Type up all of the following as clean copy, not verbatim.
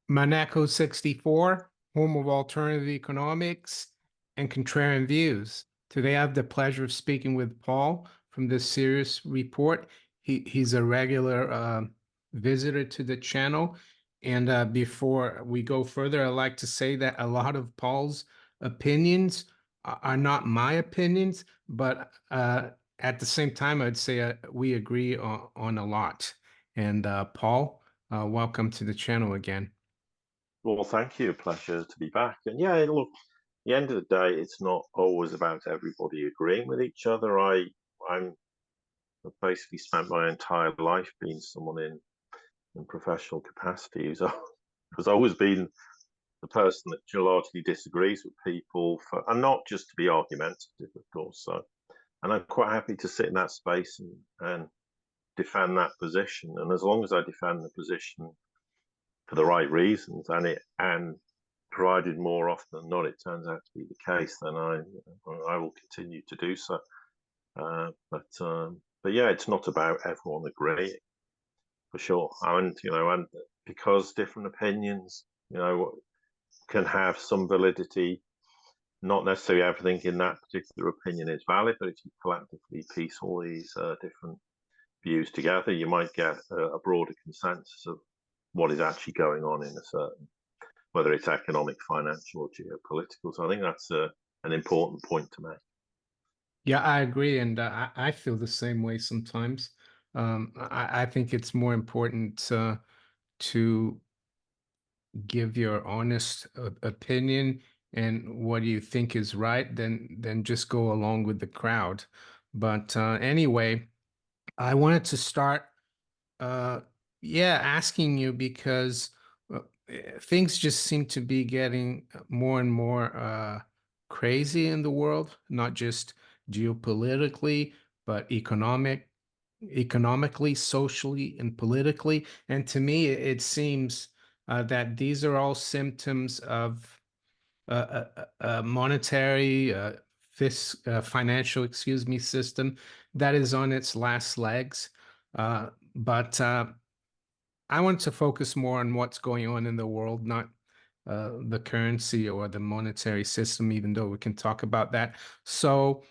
Monaco 64, home of alternative economics and contrarian views. Today, I have the pleasure of speaking with Paul from the Sirius report. He's a regular visitor to the channel. And before we go further, I'd like to say that a lot of Paul's opinions are not my opinions, but at the same time, I'd say we agree on a lot. And Paul, welcome to the channel again. Well, thank you. Pleasure to be back. And yeah, look, at the end of the day, it's not always about everybody agreeing with each other. I've basically spent my entire life being someone in professional capacity who's always been the person that largely disagrees with people and not just to be argumentative, of course. And I'm quite happy to sit in that space and defend that position. And as long as I defend the position for the right reasons and provided more often than not it turns out to be the case, then I will continue to do so. But yeah, it's not about everyone agreeing for sure. And because different opinions, can have some validity. Not necessarily everything in that particular opinion is valid, but if you collectively piece all these different views together, you might get a broader consensus of what is actually going on in a certain, whether it's economic, financial, or geopolitical. So I think that's an important point to make. Yeah, I agree, and I feel the same way sometimes. I think it's more important to give your honest opinion and what you think is right than just go along with the crowd. But anyway, I wanted to start, uh, yeah, asking you because uh, things just seem to be getting more and more crazy in the world, not just geopolitically, but economically, socially, and politically. And to me, it seems that these are all symptoms of a monetary, financial, excuse me, system that is on its last legs. But I want to focus more on what's going on in the world, not the currency or the monetary system, even though we can talk about that. So,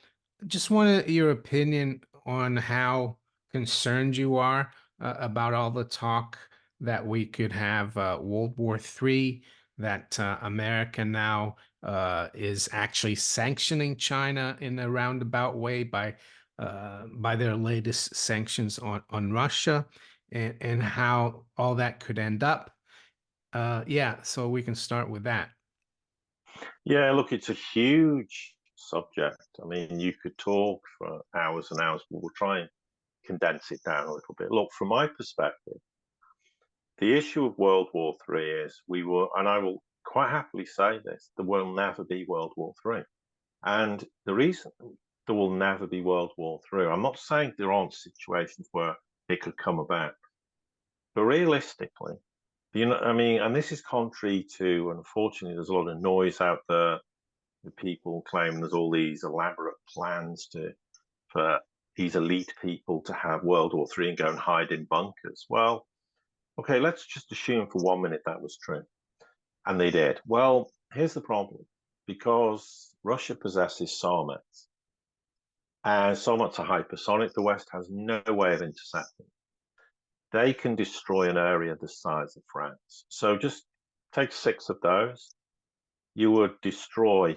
just wanted your opinion on how concerned you are about all the talk that we could have World War III, that America now is actually sanctioning China in a roundabout way by their latest sanctions on Russia, and how all that could end up. Yeah, so we can start with that. Yeah, look, it's a huge subject. I mean, you could talk for hours and hours, but we'll try and condense it down a little bit. Look, from my perspective, the issue of World War III is and I will quite happily say this, there will never be World War III. And the reason there will never be World War III, I'm not saying there aren't situations where it could come about, but realistically, I mean, and this is contrary to, unfortunately, there's a lot of noise out there with people claiming there's all these elaborate plans for these elite people to have World War III and go and hide in bunkers. Well, okay, let's just assume for 1 minute that was true. And they did. Well, here's the problem. Because Russia possesses SARMATs, and SARMATs are hypersonic, the West has no way of intercepting. They can destroy an area the size of France. So just take 6 of those. You would destroy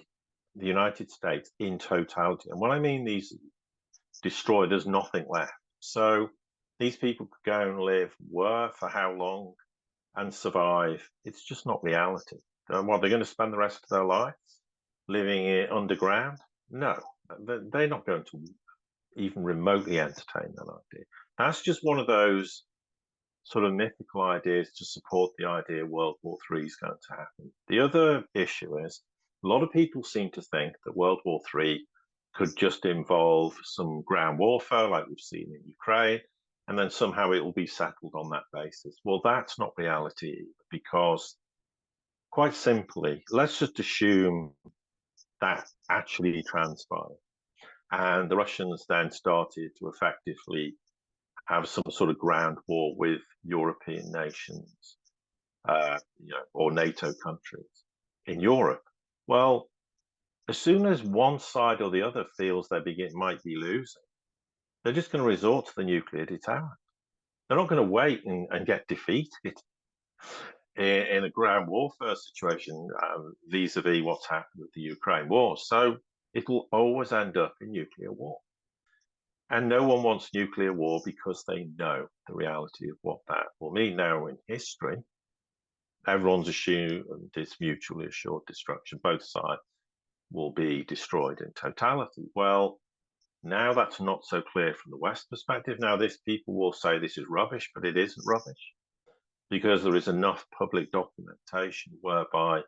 the United States in totality. And when I mean these destroy, there's nothing left. So these people could go and live where, for how long, and survive. It's just not reality. What, they're going to spend the rest of their lives living underground? No, they're not going to even remotely entertain that idea. That's just one of those sort of mythical ideas to support the idea World War III is going to happen. The other issue is a lot of people seem to think that World War III could just involve some ground warfare like we've seen in Ukraine, and then somehow it will be settled on that basis. Well, that's not reality either, because quite simply, let's just assume that actually transpired. And the Russians then started to effectively have some sort of ground war with European nations. or NATO countries in Europe. Well, as soon as one side or the other feels they might be losing, they're just going to resort to the nuclear deterrent. They're not going to wait and get defeated in a ground warfare situation vis-a-vis what's happened with the Ukraine war. So it will always end up in nuclear war. And no one wants nuclear war because they know the reality of what that will mean. Now, in history, everyone's assumed it's mutually assured destruction. Both sides will be destroyed in totality. Well, now that's not so clear from the West perspective. Now, this people will say this is rubbish, but it isn't rubbish because there is enough public documentation whereby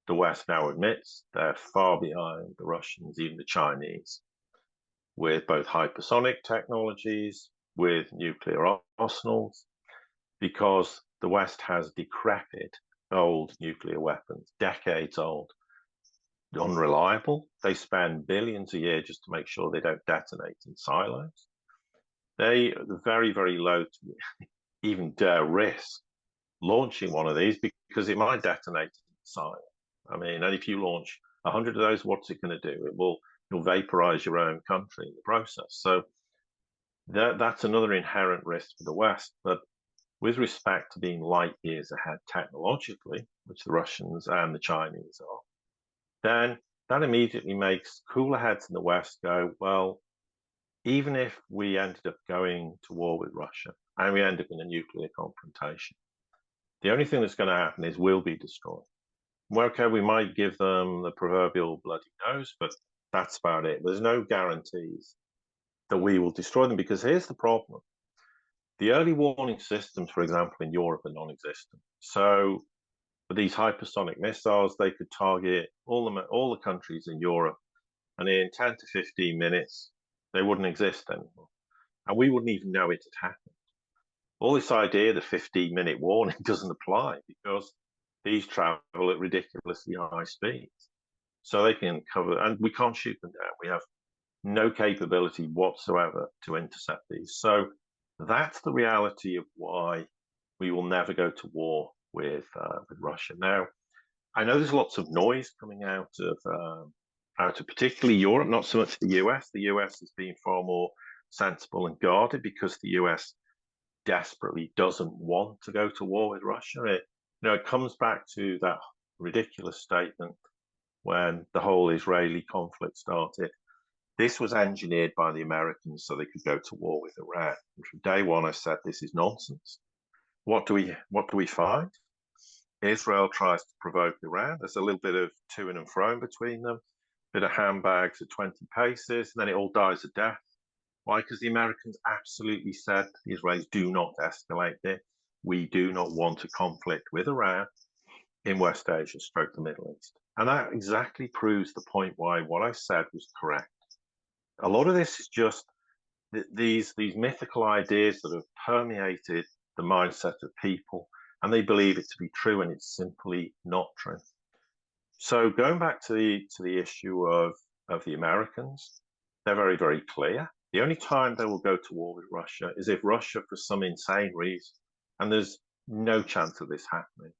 the West now admits they're far behind the Russians, even the Chinese, with both hypersonic technologies, with nuclear arsenals, because the West has decrepit old nuclear weapons, decades old, unreliable. They spend billions a year just to make sure they don't detonate in silos. They are very, very low to even dare risk launching one of these because it might detonate in silo. I mean, and if you launch 100 of those, what's it going to do? You'll vaporize your own country in the process. So that's another inherent risk for the West. But with respect to being light years ahead technologically, which the Russians and the Chinese are, then that immediately makes cooler heads in the West go, well, even if we ended up going to war with Russia and we end up in a nuclear confrontation, the only thing that's going to happen is we'll be destroyed. Well, okay, we might give them the proverbial bloody nose, but that's about it. There's no guarantees that we will destroy them because here's the problem. The early warning systems, for example, in Europe are non-existent. So with these hypersonic missiles, they could target all the countries in Europe, and in 10 to 15 minutes, they wouldn't exist anymore. And we wouldn't even know it had happened. All this idea, the 15-minute warning, doesn't apply because these travel at ridiculously high speeds. So they can cover, and we can't shoot them down. We have no capability whatsoever to intercept these. So that's the reality of why we will never go to war with Russia. Now, I know there's lots of noise coming out of particularly Europe, not so much the US. The US has been far more sensible and guarded because the US desperately doesn't want to go to war with Russia. It comes back to that ridiculous statement when the whole Israeli conflict started. This was engineered by the Americans so they could go to war with Iran. And from day one, I said this is nonsense. What do we find? Israel tries to provoke Iran. There's a little bit of to and fro between them, bit of handbags at 20 paces, and then it all dies a death. Why? Because the Americans absolutely said the Israelis do not escalate this. We do not want a conflict with Iran in West Asia, stroke the Middle East. And that exactly proves the point why what I said was correct. A lot of this is just these mythical ideas that have permeated the mindset of people, and they believe it to be true, and it's simply not true. So going back to the issue of the Americans, they're very, very clear. The only time they will go to war with Russia is if Russia, for some insane reason, and there's no chance of this happening,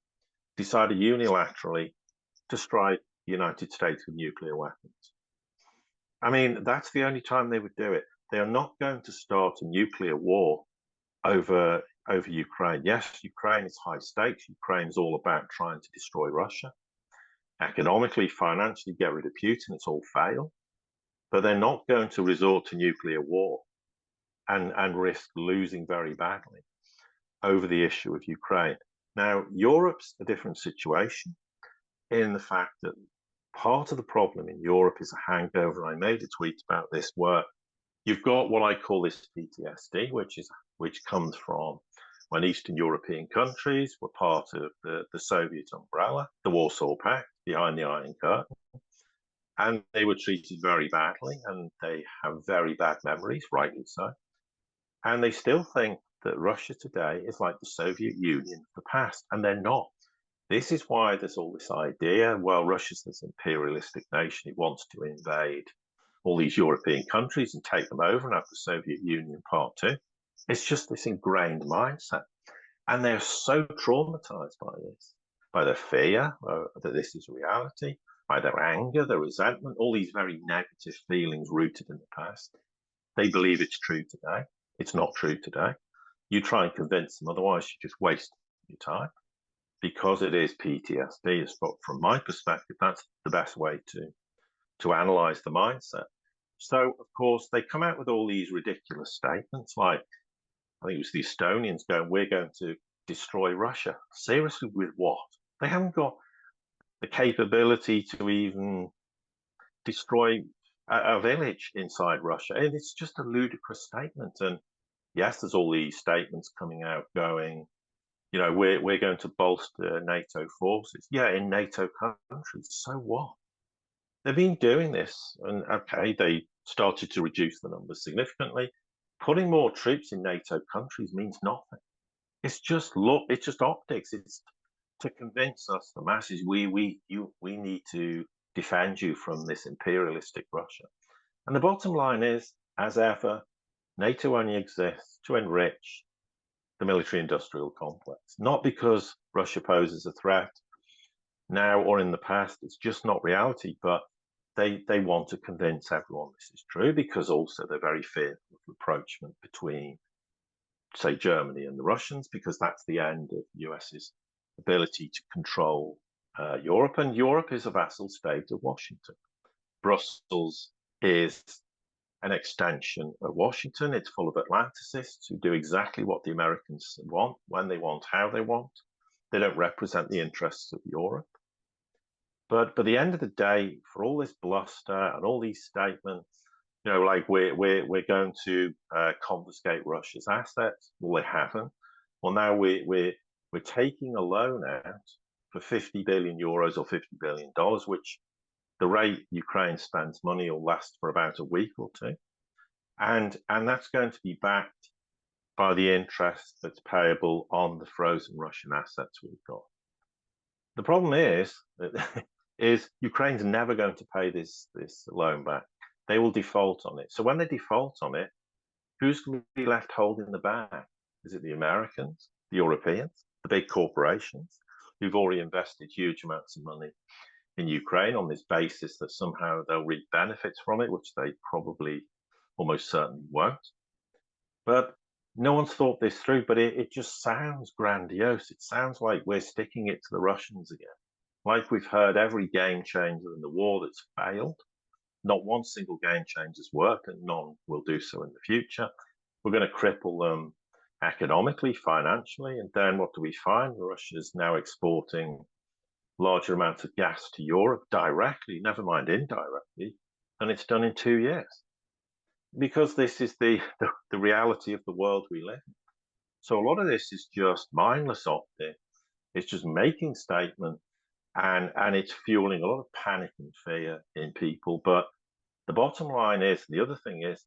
decided unilaterally to strike the United States with nuclear weapons. I mean, that's the only time they would do it. They are not going to start a nuclear war over Ukraine. Yes, Ukraine is high stakes. Ukraine is all about trying to destroy Russia. Economically, financially, get rid of Putin. It's all failed. But they're not going to resort to nuclear war and risk losing very badly over the issue of Ukraine. Now, Europe's a different situation in the fact that part of the problem in Europe is a hangover. I made a tweet about this where you've got what I call this PTSD, which comes from when Eastern European countries were part of the Soviet umbrella, the Warsaw Pact, behind the Iron Curtain. And they were treated very badly, and they have very bad memories, rightly so. And they still think that Russia today is like the Soviet Union of the past, and they're not. This is why there's all this idea, well, Russia's this imperialistic nation, it wants to invade all these European countries and take them over and have the Soviet Union part two. It's just this ingrained mindset. And they're so traumatized by their fear that this is reality, by their anger, their resentment, all these very negative feelings rooted in the past. They believe it's true today. It's not true today. You try and convince them, otherwise you just waste your time, because it is PTSD. From my perspective, that's the best way to analyze the mindset. So, of course, they come out with all these ridiculous statements like, I think it was the Estonians going, we're going to destroy Russia. Seriously, with what? They haven't got the capability to even destroy a village inside Russia. And it's just a ludicrous statement. And yes, there's all these statements coming out going, we're going to bolster NATO forces. Yeah, in NATO countries. So what? They've been doing this, and okay, they started to reduce the numbers significantly. Putting more troops in NATO countries means nothing. It's just optics. It's to convince us, the masses, we need to defend you from this imperialistic Russia. And the bottom line is, as ever, NATO only exists to enrich the military-industrial complex, not because Russia poses a threat now or in the past. It's just not reality, but they want to convince everyone this is true, because also they're very fearful of rapprochement between, say, Germany and the Russians, because that's the end of the US's ability to control Europe. And Europe is a vassal state of Washington. Brussels is an extension of Washington. It's full of Atlanticists who do exactly what the Americans want, when they want, how they want. They don't represent the interests of Europe. But at the end of the day, for all this bluster and all these statements, like we're going to confiscate Russia's assets. Well, they haven't. Well, now we're taking a loan out for 50 billion euros or $50 billion, which the rate Ukraine spends money will last for about a week or two, and that's going to be backed by the interest that's payable on the frozen Russian assets we've got. The problem is Ukraine's never going to pay this loan back. They will default on it. So when they default on it, who's going to be left holding the bag? Is it the Americans, the Europeans, the big corporations who've already invested huge amounts of money in Ukraine on this basis that somehow they'll reap benefits from it, which they probably almost certainly won't? But no one's thought this through, but it just sounds grandiose. It sounds like we're sticking it to the Russians again. Like we've heard every game changer in the war that's failed. Not one single game change has worked, and none will do so in the future. We're going to cripple them economically, financially, and then what do we find? Russia's now exporting larger amounts of gas to Europe directly, never mind indirectly, and it's done in 2 years. Because this is the reality of the world we live in. So a lot of this is just mindless optics. It's just making statements, and it's fueling a lot of panic and fear in people. But the bottom line is, the other thing is,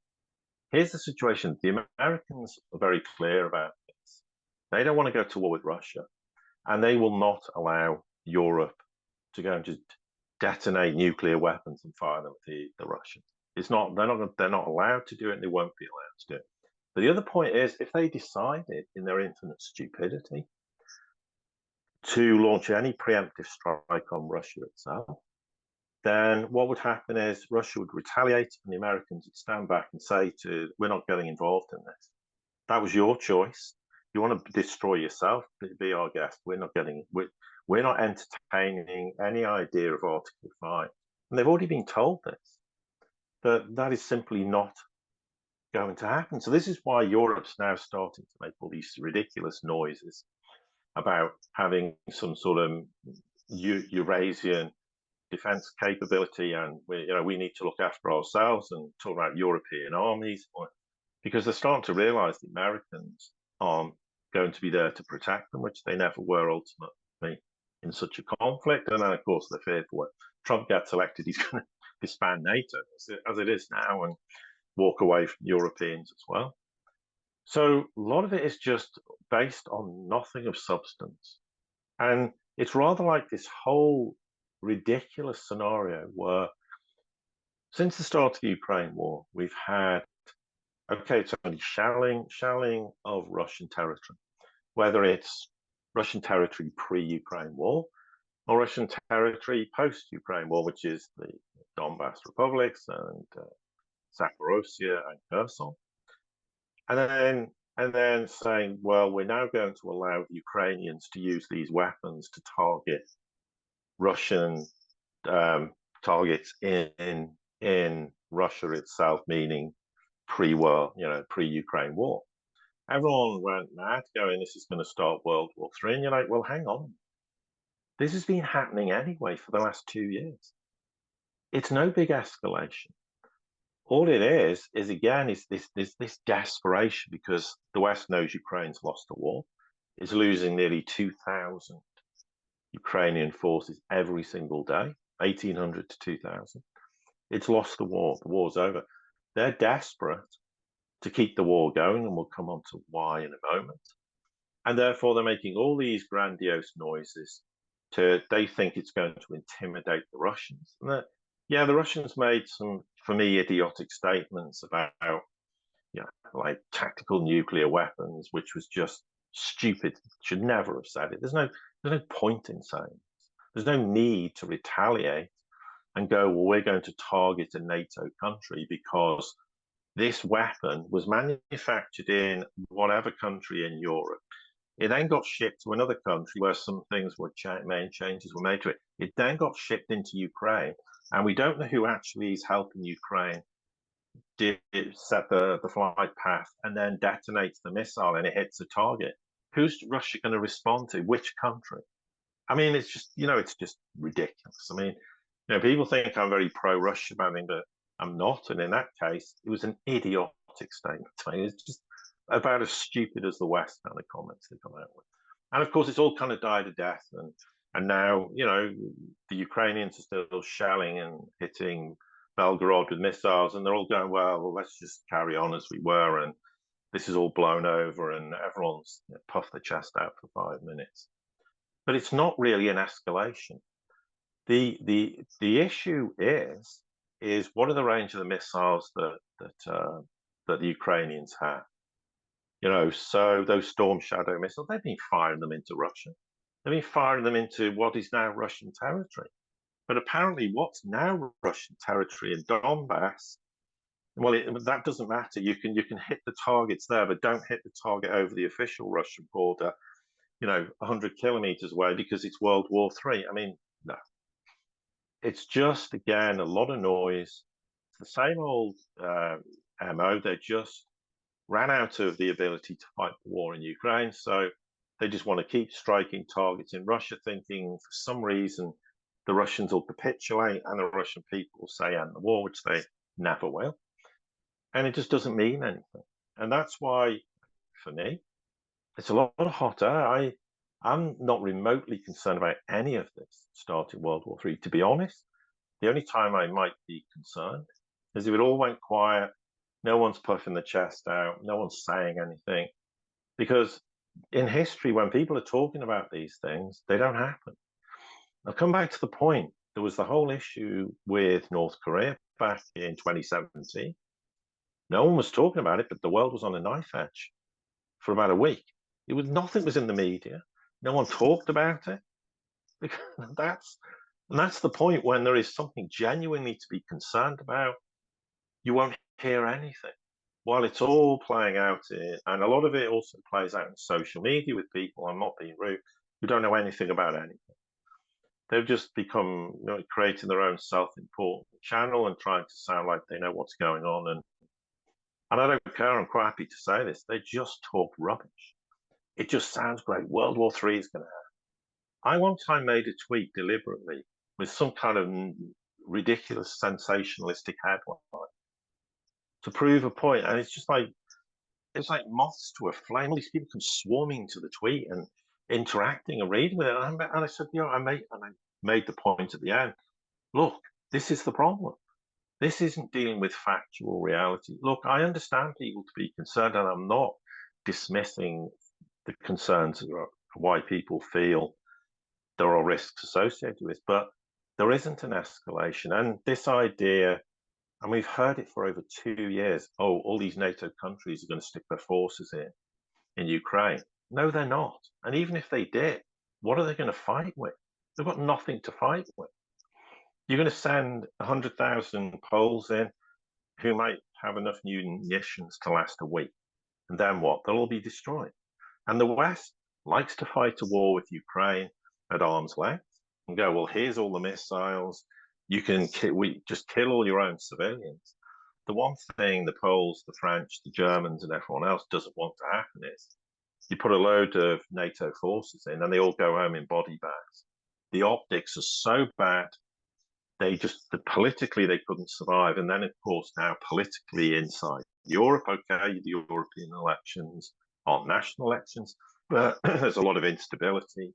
here's the situation. The Americans are very clear about this. They don't want to go to war with Russia, and they will not allow Europe to go and just detonate nuclear weapons and fire them at the Russians. They're not allowed to do it, and they won't be allowed to do it. But the other point is, if they decided in their infinite stupidity to launch any preemptive strike on Russia itself, then what would happen is Russia would retaliate, and the Americans would stand back and say we're not getting involved in this. That was your choice. You want to destroy yourself, be our guest. We're not entertaining any idea of Article 5. And they've already been told this, that is simply not going to happen. So this is why Europe's now starting to make all these ridiculous noises about having some sort of Eurasian defense capability, and we need to look after ourselves, and talk about European armies, because they're starting to realize the Americans aren't going to be there to protect them, which they never were ultimately in such a conflict. And then, of course, they're fearful when Trump gets elected, he's going to disband NATO as it is now and walk away from Europeans as well. So a lot of it is just based on nothing of substance. And it's rather like this whole ridiculous scenario where, since the start of the Ukraine war, we've had, it's only shelling of Russian territory. whether it's Russian territory pre-Ukraine war or Russian territory post-Ukraine war, which is the Donbass republics and Zaporozhye and Kherson, and then saying, well, we're now going to allow the Ukrainians to use these weapons to target Russian targets in Russia itself, meaning pre-war, pre-Ukraine war. Everyone went mad, going, "This is going to start World War III," and you're like, "Well, hang on. This has been happening anyway for the last 2 years. It's no big escalation. All it is again is this desperation because the West knows Ukraine's lost the war, is losing nearly 2,000 Ukrainian forces every single day, 1,800 to 2,000. It's lost the war. The war's over. They're desperate to keep the war going, and we'll come on to why in a moment. And therefore, they're making all these grandiose noises. They think it's going to intimidate the Russians. And yeah, the Russians made some, for me, idiotic statements about, like tactical nuclear weapons, which was just stupid. Should never have said it. There's no point in saying this. There's no need to retaliate and go, well, we're going to target a NATO country because this weapon was manufactured in whatever country in Europe. It then got shipped to another country where some things were main changes were made to it. It then got shipped into Ukraine, and we don't know who actually is helping Ukraine set the flight path and then detonates the missile and it hits the target. Who's Russia going to respond to? Which country? I mean, it's just ridiculous. I mean, people think I'm very pro-Russia about it, but I'm not. And in that case, it was an idiotic statement. I mean, it's just about as stupid as the West kind of comments they come out with. And of course, it's all kind of died a death. And now, the Ukrainians are still shelling and hitting Belgorod with missiles, and they're all going, well, let's just carry on as we were. And this is all blown over, and everyone's puffed their chest out for 5 minutes. But it's not really an escalation. The issue is what are the range of the missiles that the Ukrainians have? So those Storm Shadow missiles, they've been firing them into Russia. They've been firing them into what is now Russian territory. But apparently, what's now Russian territory in Donbass, well, that doesn't matter. You can hit the targets there, but don't hit the target over the official Russian border, 100 kilometers away because it's World War III. I mean, no. It's just, again, a lot of noise. It's the same old MO. They just ran out of the ability to fight the war in Ukraine. So they just want to keep striking targets in Russia, thinking for some reason the Russians will capitulate and the Russian people will say end the war, which they never will. And it just doesn't mean anything. And that's why, for me, it's a lot of hot air. I'm not remotely concerned about any of this starting World War III. To be honest, the only time I might be concerned is if it all went quiet, no one's puffing the chest out, no one's saying anything. Because in history, when people are talking about these things, they don't happen. I'll come back to the point. There was the whole issue with North Korea back in 2017. No one was talking about it, but the world was on a knife edge for about a week. Nothing was in the media. No one talked about it. That's the point when there is something genuinely to be concerned about. You won't hear anything while it's all playing out and a lot of it also plays out in social media with people, I'm not being rude, who don't know anything about anything. They've just become creating their own self-important channel and trying to sound like they know what's going on. And I don't care, I'm quite happy to say this, they just talk rubbish. It just sounds great. World War III is going to happen. I one time made a tweet deliberately with some kind of ridiculous sensationalistic headline to prove a point, and it's like moths to a flame. All these people come swarming to the tweet and interacting and reading with it. And I said, I made the point at the end. Look, this is the problem. This isn't dealing with factual reality. Look, I understand people to be concerned, and I'm not dismissing the concerns of why people feel there are risks associated with, but there isn't an escalation. And this idea, and we've heard it for over 2 years, all these NATO countries are going to stick their forces in Ukraine. No, they're not. And even if they did, what are they going to fight with? They've got nothing to fight with. You're going to send 100,000 Poles in who might have enough munitions to last a week. And then what? They'll all be destroyed. And the West likes to fight a war with Ukraine at arm's length and go, well, here's all the missiles. You can just kill all your own civilians. The one thing the Poles, the French, the Germans, and everyone else doesn't want to happen is you put a load of NATO forces in and they all go home in body bags. The optics are so bad, politically they couldn't survive. And then, of course, now politically inside Europe, okay, the European elections aren't national elections, but there's a lot of instability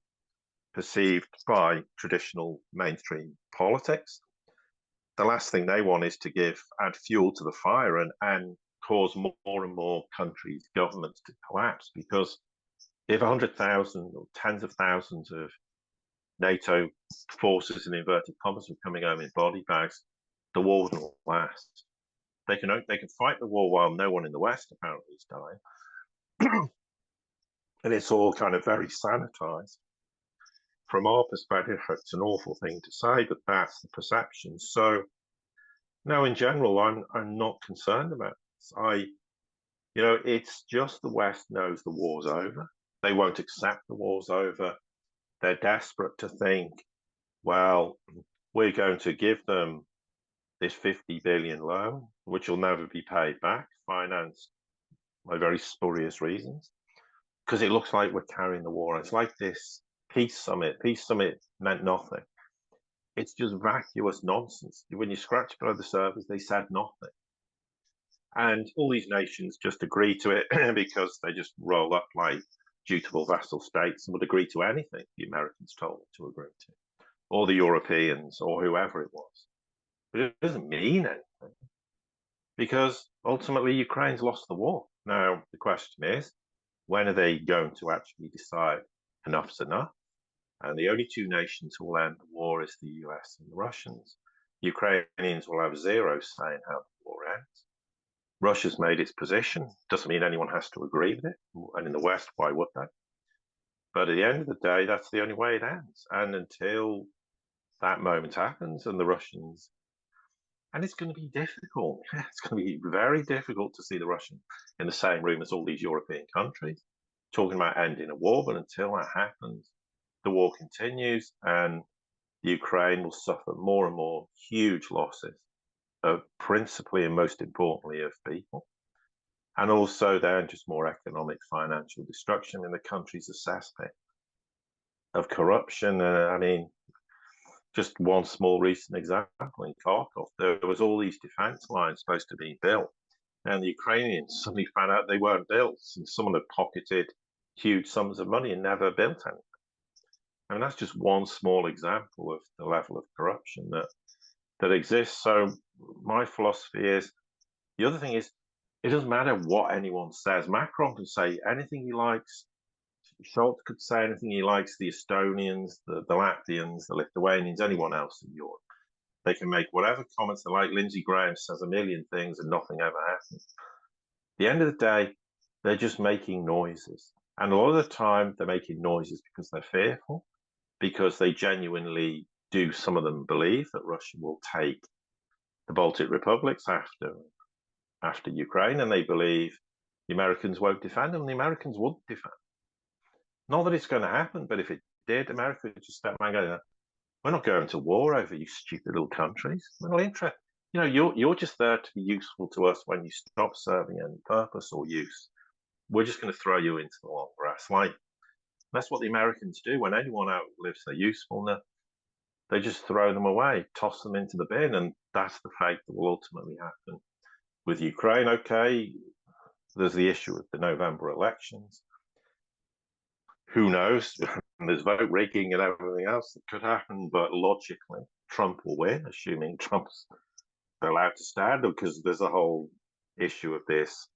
perceived by traditional mainstream politics. The last thing they want is to add fuel to the fire and cause more and more countries, governments to collapse. Because if 100,000 or tens of thousands of NATO forces in inverted commas were coming home in body bags, the war wouldn't last. They can fight the war while no one in the West apparently is dying. And it's all kind of very sanitized. From our perspective, it's an awful thing to say, but that's the perception. So, no, in general, I'm not concerned about this. It's just the West knows the war's over. They won't accept the war's over. They're desperate to think, well, we're going to give them this 50 billion loan, which will never be paid back, financed by very spurious reasons, because it looks like we're carrying the war. It's like this peace summit. Peace summit meant nothing. It's just vacuous nonsense. When you scratch below the surface, they said nothing. And all these nations just agree to it because they just roll up like dutiful vassal states and would agree to anything the Americans told them to agree to, or the Europeans, or whoever it was. But it doesn't mean anything because ultimately Ukraine's lost the war. Now, the question is, when are they going to actually decide enough's enough? And the only two nations who will end the war is the US and the Russians. Ukrainians will have zero say in how the war ends. Russia's made its position. Doesn't mean anyone has to agree with it. And in the West, why would they? But at the end of the day, that's the only way it ends. And until that moment happens and the Russians, and it's going to be difficult. It's going to be very difficult to see the Russians in the same room as all these European countries talking about ending a war. But until that happens, the war continues and Ukraine will suffer more and more huge losses, principally and most importantly of people. And also then just more economic, financial destruction in the country's assessment of corruption. I mean, just one small recent example in Kharkov, there was all these defense lines supposed to be built, and the Ukrainians suddenly found out they weren't built, and someone had pocketed huge sums of money and never built anything. I mean, that's just one small example of the level of corruption that exists. So my philosophy is, the other thing is, it doesn't matter what anyone says. Macron can say anything he likes. Scholz could say anything he likes. The Estonians, the Latvians, the Lithuanians, anyone else in Europe. They can make whatever comments they like. Lindsey Graham says a million things and nothing ever happens. At the end of the day, they're just making noises. And a lot of the time, they're making noises because they're fearful, because they genuinely do, some of them believe that Russia will take the Baltic republics after Ukraine, and they believe the Americans won't defend them, and the Americans wouldn't defend. Not that it's going to happen, but if it did, America would just step back and go, we're not going to war over you stupid little countries. We're not interested. You're just there to be useful to us when you stop serving any purpose or use. We're just going to throw you into the long grass. Like, that's what the Americans do. When anyone outlives their usefulness, they just throw them away, toss them into the bin, and that's the fate that will ultimately happen with Ukraine. Okay, there's the issue of the November elections. Who knows? There's vote rigging and everything else that could happen, but logically, Trump will win, assuming Trump's allowed to stand, because there's a whole issue of this.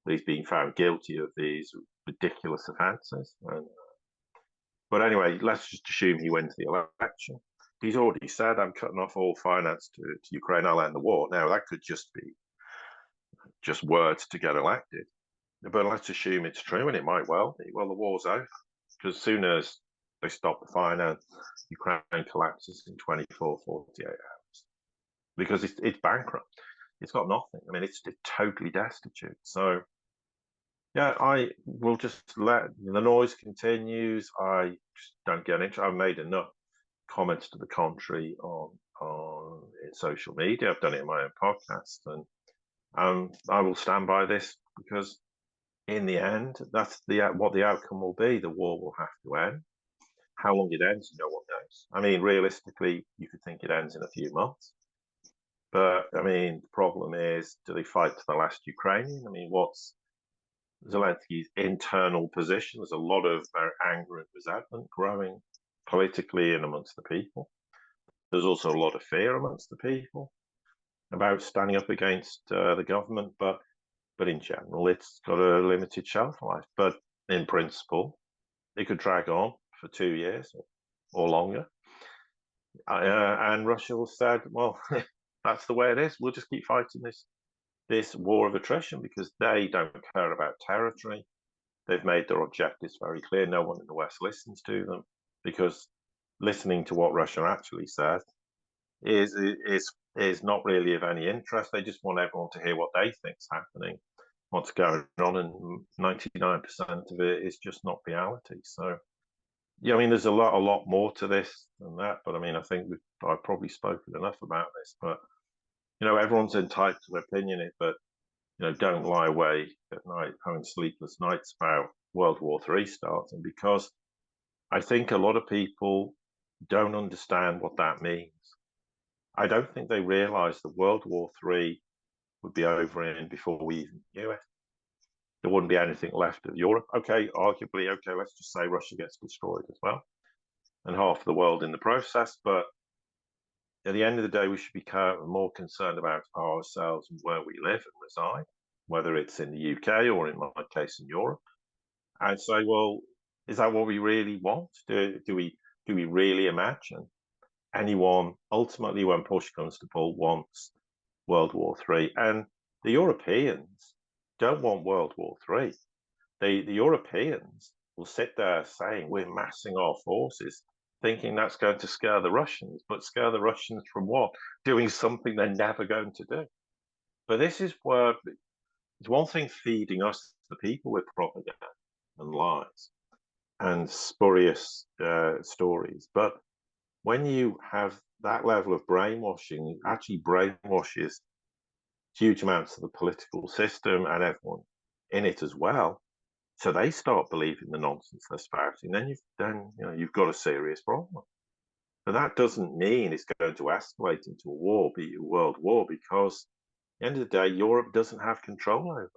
He's being found guilty of these ridiculous offences. But anyway, let's just assume he wins the election. He's already said, I'm cutting off all finance to Ukraine, I'll end the war. Now, that could just be just words to get elected. but let's assume it's true, and it might well be. Well, the war's over because as soon as they stop the fire now, Ukraine collapses in 24, 48 hours because it's bankrupt. It's got nothing. I mean, it's totally destitute. So yeah, I will just let the noise continues. I just don't get into. I've made enough comments to the contrary on in social media. I've done it in my own podcast, and I will stand by this because in the end, that's what the outcome will be. The war will have to end. How long it ends, no one knows. I mean, realistically, you could think it ends in a few months. But I mean, the problem is, do they fight to the last Ukrainian? I mean, what's Zelensky's internal position? There's a lot of anger and resentment growing politically and amongst the people. There's also a lot of fear amongst the people about standing up against the government. But in general, it's got a limited shelf life. But in principle, it could drag on for 2 years or longer. And Russia will said, well, that's the way it is. We'll just keep fighting this war of attrition because they don't care about territory. They've made their objectives very clear. No one in the West listens to them because listening to what Russia actually says is not really of any interest. They just want everyone to hear what they think's happening, what's going on, and 99% of it is just not reality. So yeah, I mean, there's a lot more to this than that. But I mean, I think I've probably spoken enough about this. But everyone's entitled to opinion, but don't lie awake at night having sleepless nights about World War III starting because I think a lot of people don't understand what that means. I don't think they realize that World War III would be over in before we even knew it. There wouldn't be anything left of Europe. Okay, arguably, let's just say Russia gets destroyed as well, and half of the world in the process. But at the end of the day, we should be more concerned about ourselves and where we live and reside, whether it's in the UK or in my case in Europe. And say, well, is that what we really want? Do we really imagine anyone ultimately, when push comes to pull, wants World War III? And the Europeans don't want World War III. The Europeans will sit there saying we're massing our forces, thinking that's going to scare the Russians. But scare the Russians from what? Doing something they're never going to do. But this is where it's one thing feeding us, the people, with propaganda and lies and spurious stories. But when you have that level of brainwashing, it actually brainwashes huge amounts of the political system and everyone in it as well. So they start believing the nonsense they're spouting. Then you've got a serious problem. But that doesn't mean it's going to escalate into a war, be a world war, because at the end of the day, Europe doesn't have control over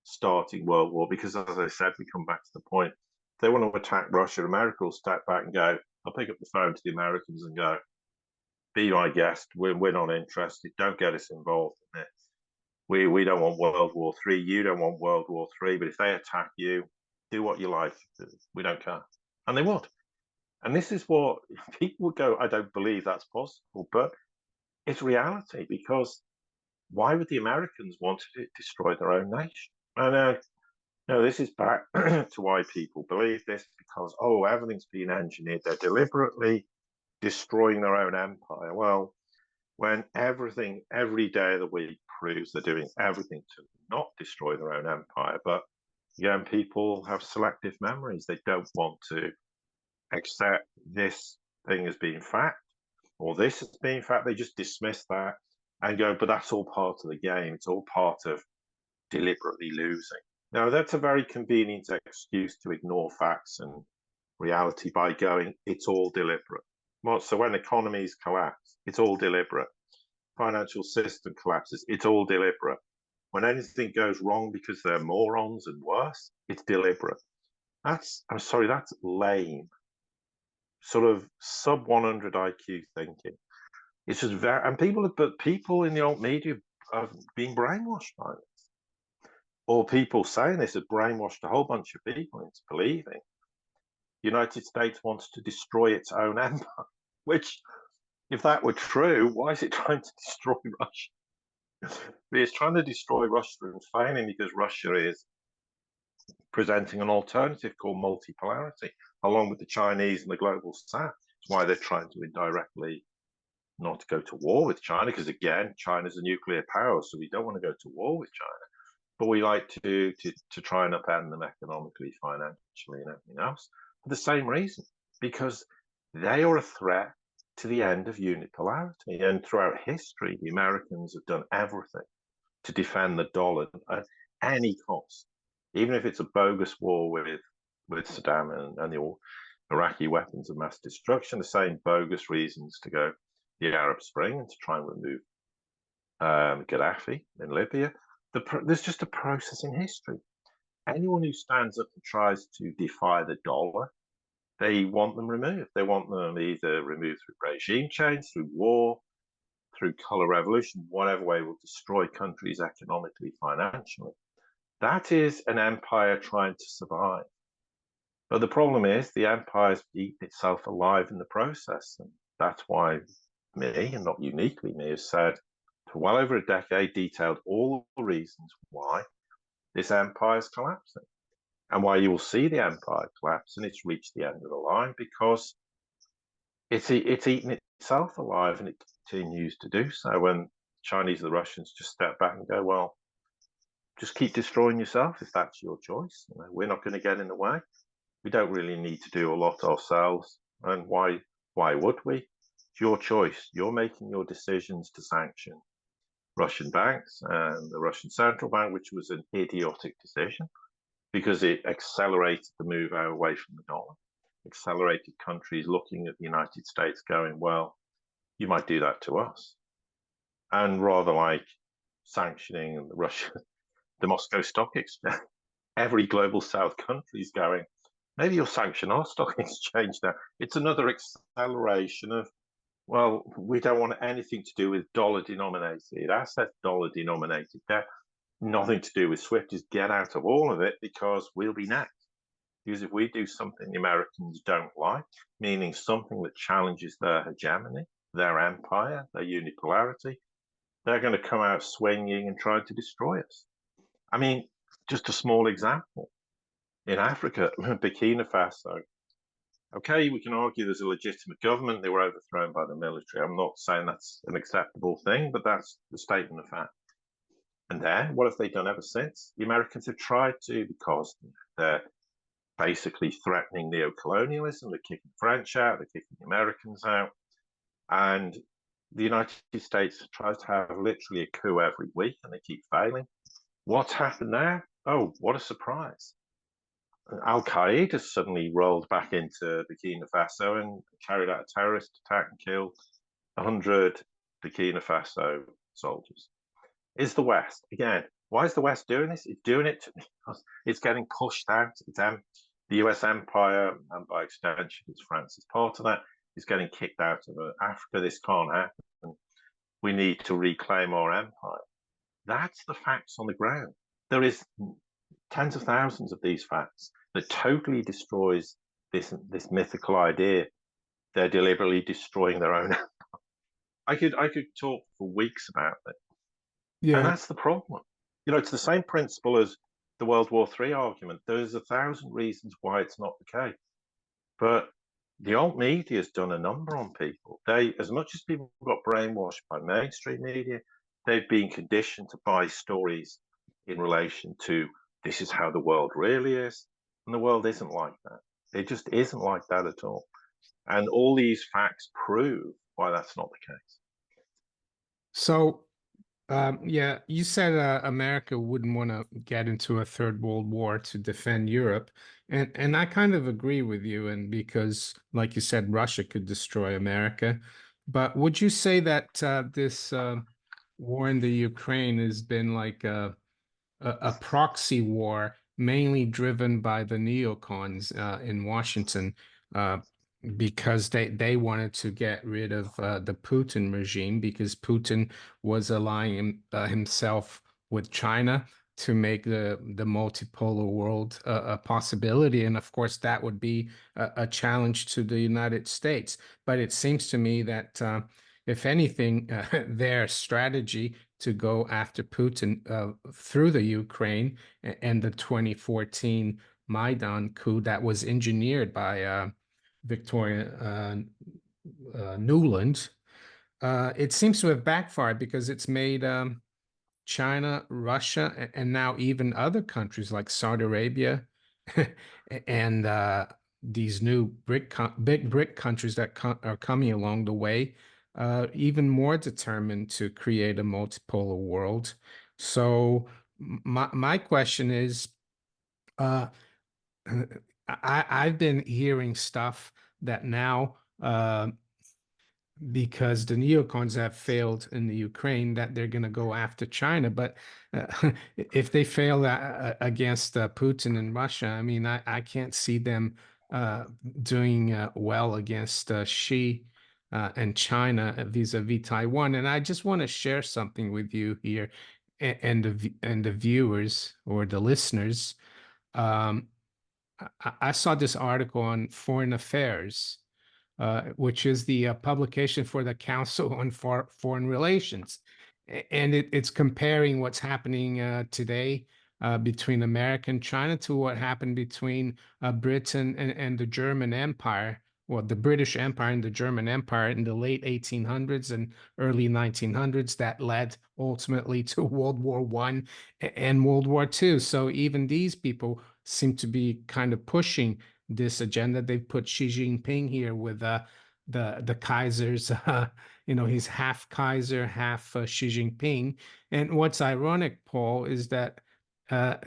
starting world war. Because as I said, we come back to the point: if they want to attack Russia, America will step back and go, I'll pick up the phone to the Americans and go, be my guest. We're not interested. Don't get us involved in it. We don't want World War III. You don't want World War III. But if they attack you, do what you like. We don't care. And they would. And this is what people would go, I don't believe that's possible. But it's reality, because why would the Americans want to destroy their own nation? And this is back to why people believe this, because, everything's been engineered. They're deliberately destroying their own empire. Well, when everything, every day of the week, proves they're doing everything to not destroy their own empire. But again, people have selective memories. They don't want to accept this thing as being fact, or this as being fact. They just dismiss that and go, but that's all part of the game. It's all part of deliberately losing. Now, that's a very convenient excuse to ignore facts and reality by going, it's all deliberate. Well, so when economies collapse, it's all deliberate. Financial system collapses, it's all deliberate. When anything goes wrong because they're morons and worse, it's deliberate. That's lame. Sort of sub 100 IQ thinking. It's just but people in the old media have been brainwashed by this. Or people saying this have brainwashed a whole bunch of people into believing the United States wants to destroy its own empire, which, if that were true, why is it trying to destroy Russia? It's trying to destroy Russia and failing because Russia is presenting an alternative called multipolarity, along with the Chinese and the global south. It's why they're trying to indirectly not go to war with China, because again, China's a nuclear power, so we don't want to go to war with China. But we like to try and upend them economically, financially, and everything else for the same reason, because they are a threat to the end of unipolarity. And throughout history, the Americans have done everything to defend the dollar at any cost, even if it's a bogus war with Saddam and the Iraqi weapons of mass destruction, the same bogus reasons to go the Arab Spring and to try and remove Gaddafi in Libya. There's just a process in history. Anyone who stands up and tries to defy the dollar, they want them removed. They want them either removed through regime change, through war, through color revolution, whatever way will destroy countries economically, financially. That is an empire trying to survive. But the problem is the empire's eaten itself alive in the process. And that's why me, and not uniquely me, has said for well over a decade, detailed all the reasons why this empire is collapsing and why you will see the empire collapse and it's reached the end of the line, because it's eaten itself alive and it continues to do so. When Chinese and the Russians just step back and go, well, just keep destroying yourself if that's your choice. You know, we're not going to get in the way. We don't really need to do a lot ourselves. And why would we? It's your choice. You're making your decisions to sanction Russian banks and the Russian central bank, which was an idiotic decision because it accelerated the move away from the dollar, accelerated countries looking at the United States going, well, you might do that to us. And rather like sanctioning the Moscow Stock Exchange, every global south country is going, maybe you'll sanction our stock exchange now. It's another acceleration of, well, we don't want anything to do with dollar-denominated assets, dollar-denominated debt, nothing to do with SWIFT. Just get out of all of it because we'll be next. Because if we do something the Americans don't like, meaning something that challenges their hegemony, their empire, their unipolarity, they're going to come out swinging and trying to destroy us. I mean, just a small example. In Africa, Burkina Faso, okay, we can argue there's a legitimate government. They were overthrown by the military. I'm not saying that's an acceptable thing, but that's the statement of fact. And then what have they done ever since? The Americans have tried to, because they're basically threatening neo-colonialism. They're kicking the French out. They're kicking the Americans out. And the United States tries to have literally a coup every week, and they keep failing. What's happened there? Oh, what a surprise. Al Qaeda suddenly rolled back into Burkina Faso and carried out a terrorist attack and killed 100 Burkina Faso soldiers. Is the West, again, why is the West doing this? It's doing it because it's getting pushed out. It's the US empire, and by extension, it's France is part of that, is getting kicked out of Africa. This can't happen. We need to reclaim our empire. That's the facts on the ground. There is tens of thousands of these facts that totally destroys this mythical idea. They're deliberately destroying their own. I could talk for weeks about it, and Yeah. that's the problem. You know, it's the same principle as the World War III argument. There's 1,000 reasons why it's not the case, but the alt media has done a number on people. They, as much as people got brainwashed by mainstream media, they've been conditioned to buy stories in relation to this is how the world really is. And the world isn't like that. It just isn't like that at all. And all these facts prove why that's not the case. So, yeah, you said America wouldn't want to get into a third world war to defend Europe, and I kind of agree with you. And because, like you said, Russia could destroy America, but would you say that this war in the Ukraine has been like a proxy war, mainly driven by the neocons in Washington, uh, because they wanted to get rid of the Putin regime because Putin was aligning himself with China to make the multipolar world a possibility, and of course that would be a challenge to the United States. But it seems to me that if anything, their strategy to go after Putin through the Ukraine and the 2014 Maidan coup that was engineered by Victoria Nuland, it seems to have backfired because it's made China, Russia, and now even other countries like Saudi Arabia and these new big BRIC countries that are coming along the way, even more determined to create a multipolar world. So my question is, uh, I've been hearing stuff that now because the neocons have failed in the Ukraine, that they're going to go after China. But if they fail against Putin and Russia, I mean, I can't see them uh, doing well against Xi and China vis-a-vis Taiwan. And I just want to share something with you here and the viewers or the listeners. Um, I saw this article on Foreign Affairs, which is the publication for the Council on Foreign Relations. And it's comparing what's happening today between America and China to what happened between Britain and the German Empire, well, the British Empire and the German Empire in the late 1800s and early 1900s that led ultimately to World War One and World War Two. So even these people seem to be kind of pushing this agenda. They've put Xi Jinping here with the Kaiser's, he's half Kaiser, half Xi Jinping. And what's ironic, Paul, is that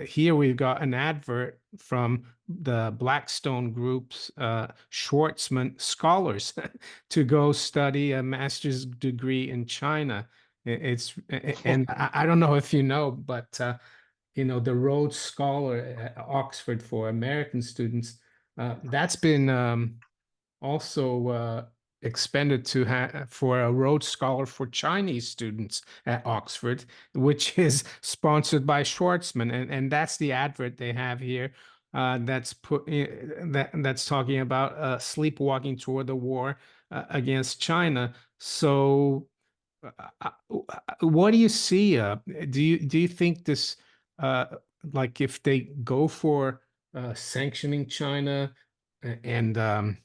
here we've got an advert from the Blackstone Group's Schwarzman scholars to go study a master's degree in China. It's and I don't know if you know, but the Rhodes Scholar at Oxford for American students, that's been also expended for a Rhodes Scholar for Chinese students at Oxford, which is sponsored by Schwartzman, and that's the advert they have here. That's talking about sleepwalking toward the war against China. So what do you see? Do you think this, like, if they go for sanctioning China and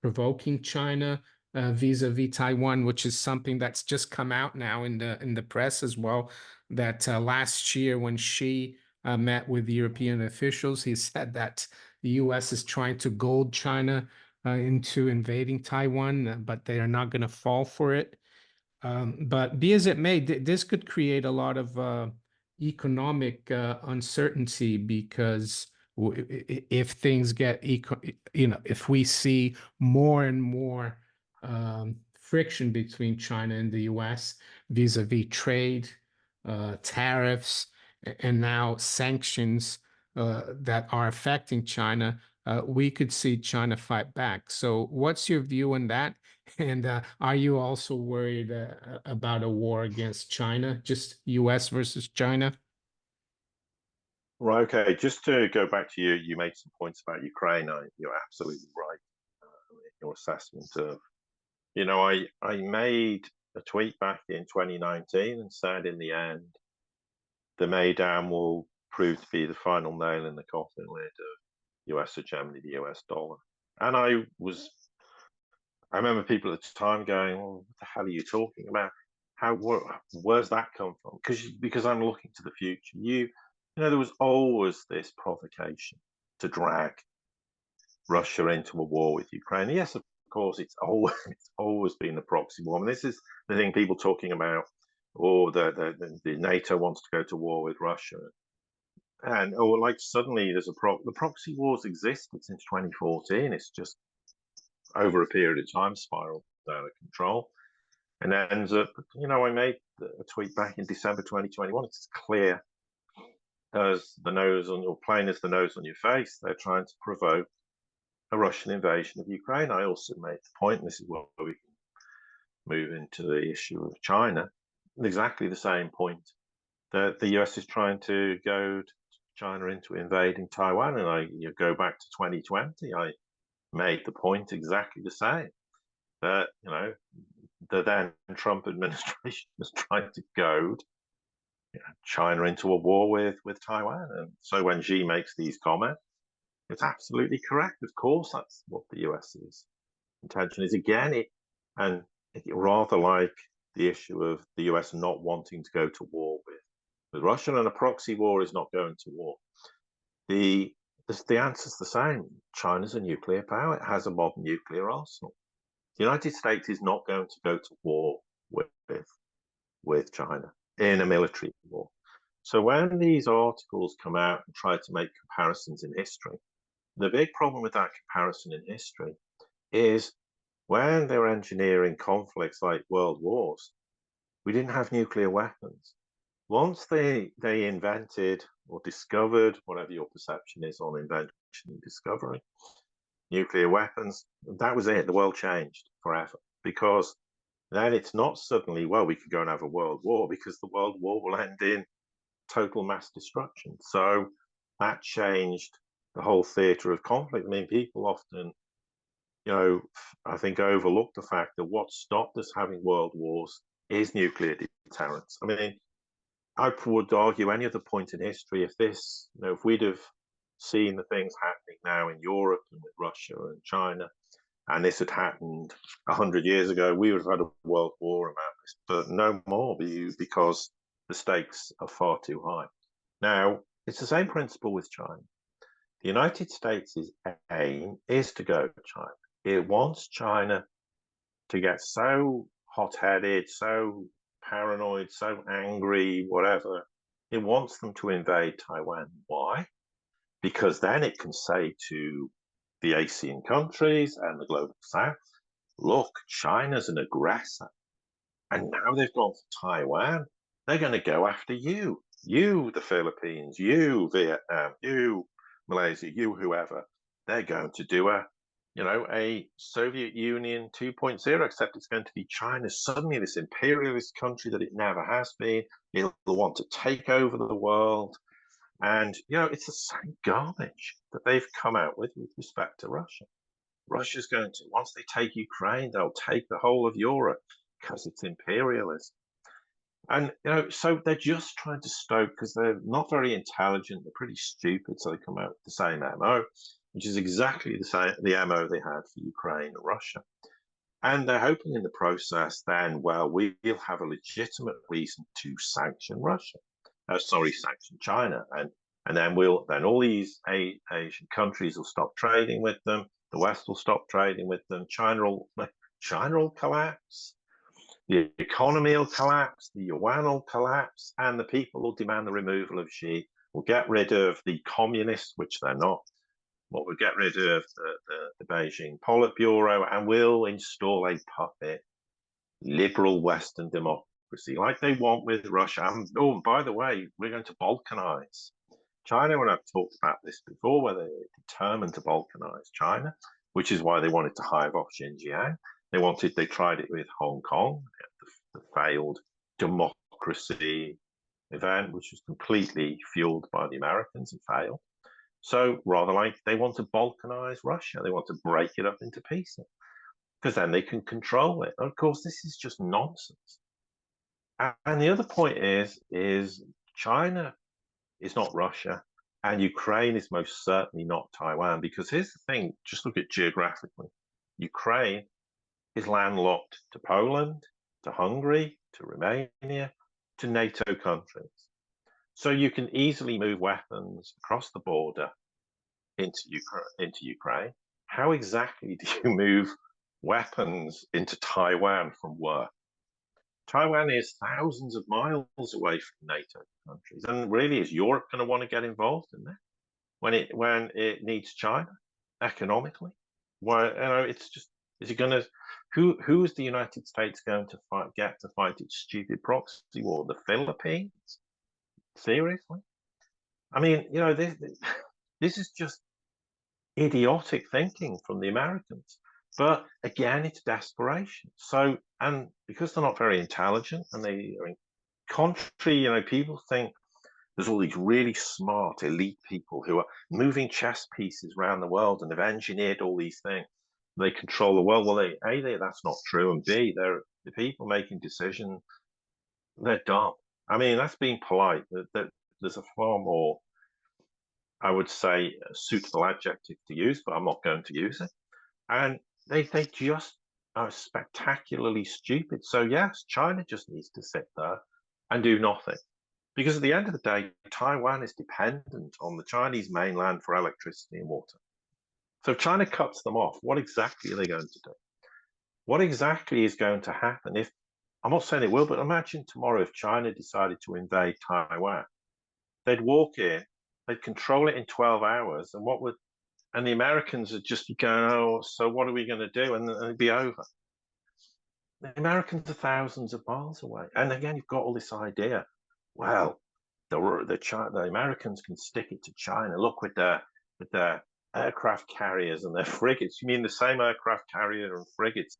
provoking China vis-a-vis Taiwan, which is something that's just come out now in the press as well, that last year when Xi met with European officials, he said that the U.S. is trying to goad China into invading Taiwan, but they are not going to fall for it. But be as it may, this could create a lot of economic uncertainty because if things get, if we see more and more friction between China and the US vis-a-vis trade, tariffs, and now sanctions that are affecting China, we could see China fight back. So, what's your view on that? And are you also worried about a war against China, just US versus China? Right. Okay. Just to go back to you, you made some points about Ukraine. You're absolutely right in your assessment of, I made a tweet back in 2019 and said in the end, the Maidan will prove to be the final nail in the coffin lid of US hegemony, the US dollar. And I remember people at the time going, "Well, what the hell are you talking about? Where's that come from?" Because I'm looking to the future. There was always this provocation to drag Russia into a war with Ukraine. Yes, of course, it's always been a proxy war. And this is the thing people talking about. Oh, the NATO wants to go to war with Russia, and like suddenly there's the proxy wars existed since 2014. It's just over a period of time spiraled out of control. And ends up, I made a tweet back in December 2021. It's clear as the nose on your plain as the nose on your face. They're trying to provoke a Russian invasion of Ukraine. I also made the point, and this is where we can move into the issue of China, exactly the same point that the US is trying to goad China into invading Taiwan. And you go back to 2020, I made the point exactly the same that, the then Trump administration has tried to goad China into a war with Taiwan. And so when Xi makes these comments, it's absolutely correct. Of course, that's what the US's intention is. Again, and rather like the issue of the US not wanting to go to war with Russia, and a proxy war is not going to war. The answer's the same. China's a nuclear power. It has a modern nuclear arsenal. The United States is not going to go to war with China in a military war. So when these articles come out and try to make comparisons in history, the big problem with that comparison in history is when they were engineering conflicts like world wars, we didn't have nuclear weapons. Once they invented or discovered, whatever your perception is on invention and discovery, nuclear weapons, that was it. The world changed forever, because then it's not suddenly, well, we could go and have a world war, because the world war will end in total mass destruction. So that changed the whole theatre of conflict. I mean, people often, I think overlook the fact that what stopped us having world wars is nuclear deterrence. I mean, I would argue any other point in history, if we'd have seen the things happening now in Europe and with Russia and China, and this had happened 100 years ago, we would have had a world war about this, but no more, because the stakes are far too high. Now, it's the same principle with China. The United States' aim is to go to China. It wants China to get so hot-headed, so paranoid, so angry, whatever. It wants them to invade Taiwan. Why? Because then it can say to the ASEAN countries and the global south, look, China's an aggressor. And now they've gone to Taiwan. They're going to go after you. You, the Philippines, you, Vietnam, you, Malaysia, you, whoever. They're going to do a Soviet Union 2.0, except it's going to be China, suddenly this imperialist country that it never has been. It'll want to take over the world. And, it's the same garbage that they've come out with respect to Russia. Russia's going to, once they take Ukraine, they'll take the whole of Europe because it's imperialism. And, so they're just trying to stoke, because they're not very intelligent, they're pretty stupid, so they come out with the same MO, which is exactly the MO they had for Ukraine and Russia. And they're hoping in the process then, well, we'll have a legitimate reason to sanction Russia. Sanction China. And then all these Asian countries will stop trading with them. The West will stop trading with them. China will collapse. The economy will collapse. The yuan will collapse. And the people will demand the removal of Xi. We'll get rid of the communists, which they're not. We'll get rid of the Beijing Politburo, and we'll install a puppet liberal Western democracy like they want with Russia. And by the way, we're going to balkanize China. When I've talked about this before, where they're determined to balkanize China, which is why they wanted to hive off Xinjiang. They tried it with Hong Kong, the failed democracy event, which was completely fueled by the Americans and failed. So rather like they want to balkanize Russia, they want to break it up into pieces, because then they can control it. And of course, this is just nonsense. And the other point is China is not Russia, and Ukraine is most certainly not Taiwan, because here's the thing, just look at geographically. Ukraine is landlocked to Poland, to Hungary, to Romania, to NATO countries. So you can easily move weapons across the border into Ukraine. How exactly do you move weapons into Taiwan from where? Taiwan is thousands of miles away from NATO countries, and really, is Europe going to want to get involved in that when it needs China economically? Well, it's just, is it going to? Who is the United States going to fight its stupid proxy war? The Philippines? Seriously? I mean, this is just idiotic thinking from the Americans. But again, it's desperation. So, and because they're not very intelligent, and people think there's all these really smart elite people who are moving chess pieces around the world and have engineered all these things. They control the world. Well, A, that's not true, and B, the people making decisions, they're dumb. I mean, that's being polite. There's a far more, I would say, suitable adjective to use, but I'm not going to use it. And they just are spectacularly stupid. So yes, China just needs to sit there and do nothing. Because at the end of the day, Taiwan is dependent on the Chinese mainland for electricity and water. So if China cuts them off, what exactly are they going to do? What exactly is going to happen if, I'm not saying it will, but imagine tomorrow if China decided to invade Taiwan. They'd walk in, they'd control it in 12 hours, and the Americans would just be going, oh, so what are we going to do? And it'd be over. The Americans are thousands of miles away. And again, you've got all this idea. Well, the Americans can stick it to China. Look with their aircraft carriers and their frigates. You mean the same aircraft carrier and frigates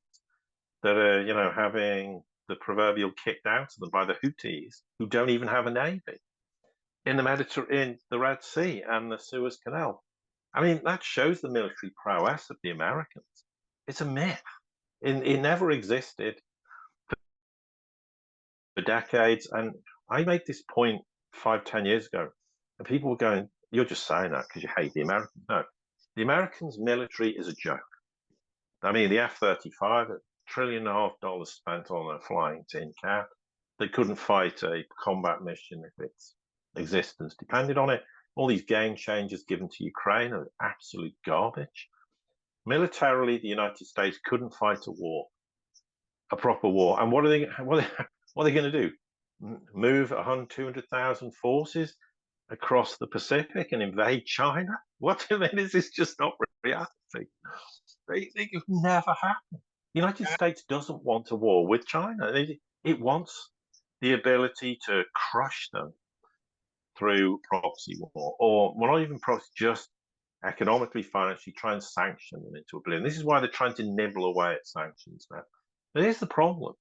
that are, having the proverbial kicked out of them by the Houthis, who don't even have a navy in the in the Red Sea and the Suez Canal. I mean, that shows the military prowess of the Americans. It's a myth. It never existed for decades. And I made this point 5, 10 years ago, and people were going, "You're just saying that because you hate the Americans." No, the Americans' military is a joke. I mean, the F-35, $1.5 trillion spent on a flying tin can. They couldn't fight a combat mission if its existence depended on it. All these game changers given to Ukraine are absolute garbage. Militarily, the United States couldn't fight a war, a proper war. And what are they? What are they going to do? Move 100, 200,000 forces across the Pacific and invade China? What I mean is this just not reality? It could never happen. The United States doesn't want a war with China. It wants the ability to crush them through proxy war, or well, not even proxy, just economically, financially, try and sanction them into oblivion. This is why they're trying to nibble away at sanctions now. But here's the problem.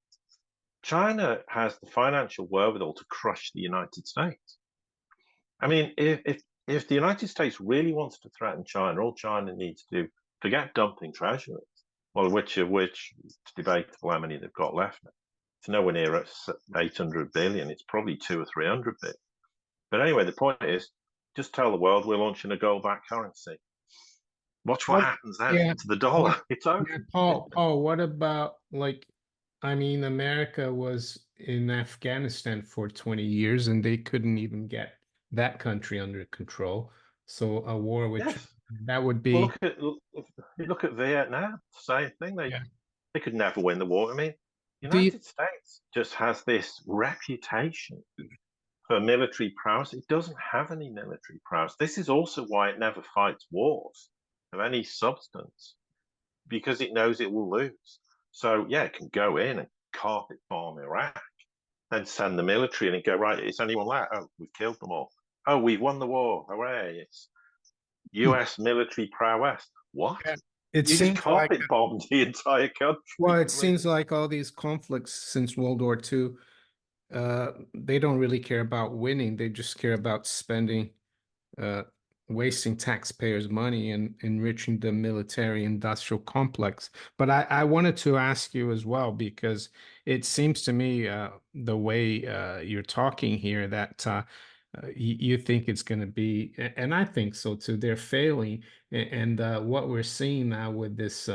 China has the financial wherewithal to crush the United States. I mean, if the United States really wants to threaten China, all China needs to do, forget dumping treasuries, well, which it's debatable how many they've got left now. It's nowhere near 800 billion. It's probably 200 or 300 billion. But anyway, the point is, just tell the world we're launching a gold-backed currency. Watch what What? happens then Yeah. to the dollar. What? It's over. Yeah, Paul, what about like, I mean, America was in Afghanistan for 20 years and they couldn't even get that country under control. So a war with China, Yes. that would Well, be, look at Vietnam. Same thing. yeah. They could never win the war. I mean, the Do you, United States just has this reputation for military prowess. It doesn't have any military prowess. This is also why it never fights wars of any substance, because it knows it will lose. So yeah, it can go in and carpet bomb Iraq, then send the military in and go, right, is anyone left? Oh, we've killed them all. Oh, we've won the war. Hooray. It's US military prowess. What? yeah, it You just seems like, carpet bombed the entire well, country. it I mean, seems like all these conflicts since World War II, they don't really care about winning. They just care about spending uh, wasting taxpayers' money and enriching the military industrial complex. But I wanted to ask you as well, because it seems to me the way you're talking here that you think it's going to be, and I think so too, they're failing. And what we're seeing now with this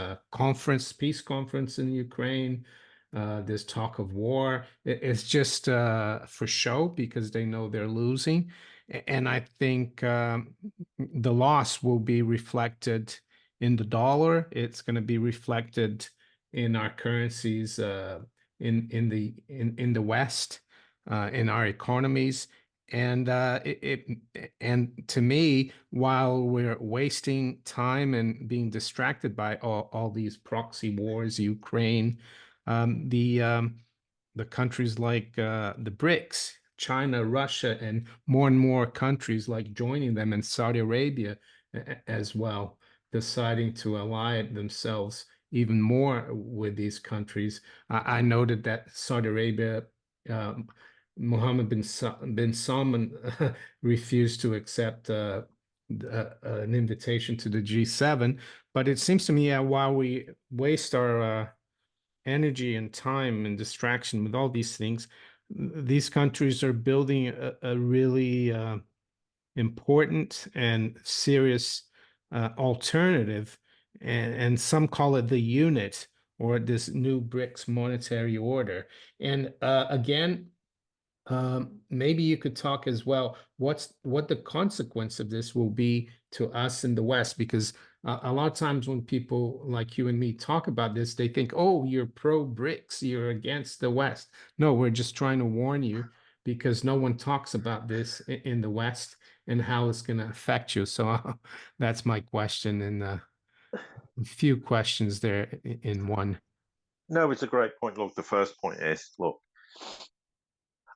peace conference in Ukraine, this talk of war, it's just for show because they know they're losing. And I think the loss will be reflected in the dollar. It's going to be reflected in our currencies in the West, in our economies. And and to me, while we're wasting time and being distracted by all these proxy wars, Ukraine, um, the um, the countries like the BRICS, China, Russia, and more countries like joining them, and Saudi Arabia as well, deciding to ally themselves even more with these countries. I noted that Saudi Arabia, um, Mohammed bin Salman refused to accept an invitation to the G7. But it seems to me while we waste our energy and time and distraction with all these things, these countries are building a really important and serious alternative, and some call it the unit or this new BRICS monetary order. And again, maybe you could talk as well. What the consequence of this will be to us in the West? Because a lot of times when people like you and me talk about this, they think, "Oh, you're pro BRICS, you're against the West." No, we're just trying to warn you because no one talks about this in the West and how it's going to affect you. So that's my question, and a few questions there in one. No, it's a great point. Look, the first point is, look,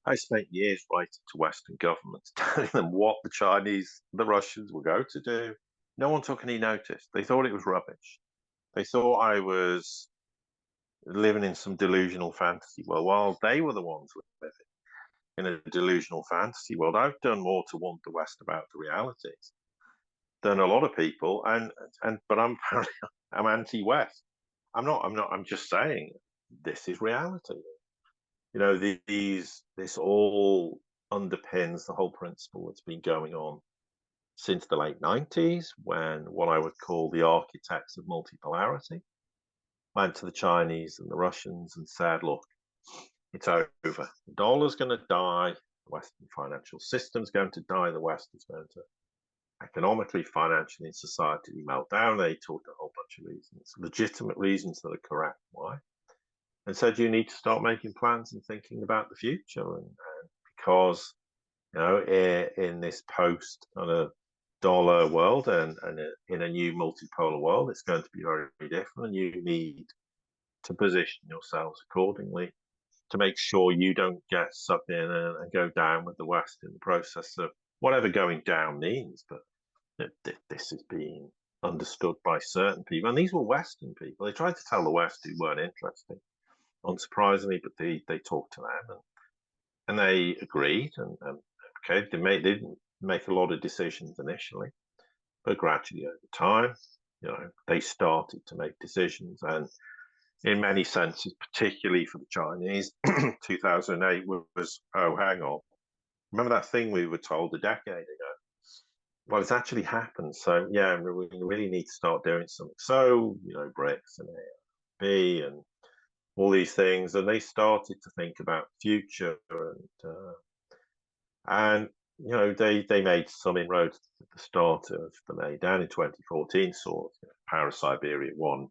I spent years writing to Western governments, telling them what the Chinese, the Russians were going to do. No one took any notice. They thought it was rubbish. They thought I was living in some delusional fantasy world, while they were the ones living in a delusional fantasy world. I've done more to warn the West about the realities than a lot of people, and but I'm I'm anti-West. I'm just saying this is reality. You know, this all underpins the whole principle that's been going on since the late 90s, when what I would call the architects of multipolarity went to the Chinese and the Russians and said, look, it's over. The dollar's going to die. The Western financial system's going to die. The West is going to economically, financially, and societally melt down. They talked a whole bunch of reasons, legitimate reasons that are correct. Why? And said you need to start making plans and thinking about the future. And because, you know, in this post kind of dollar world and in a new multipolar world, it's going to be very, very different. And you need to position yourselves accordingly to make sure you don't get sucked in and go down with the West in the process of whatever going down means. But this is being understood by certain people. And these were Western people. They tried to tell the West who weren't interested, unsurprisingly, but they talked to them and they agreed. And okay, they didn't make a lot of decisions initially, but gradually over time, you know, they started to make decisions. And in many senses, particularly for the Chinese, 2008 was, oh, hang on. Remember that thing we were told a decade ago? Well, it's actually happened. So, yeah, we really need to start doing something. So, you know, BRICS and AIB and all these things. And they started to think about the future. And you know, they made some inroads at the start of the Maidan in 2014, sort of Paris-Siberia 1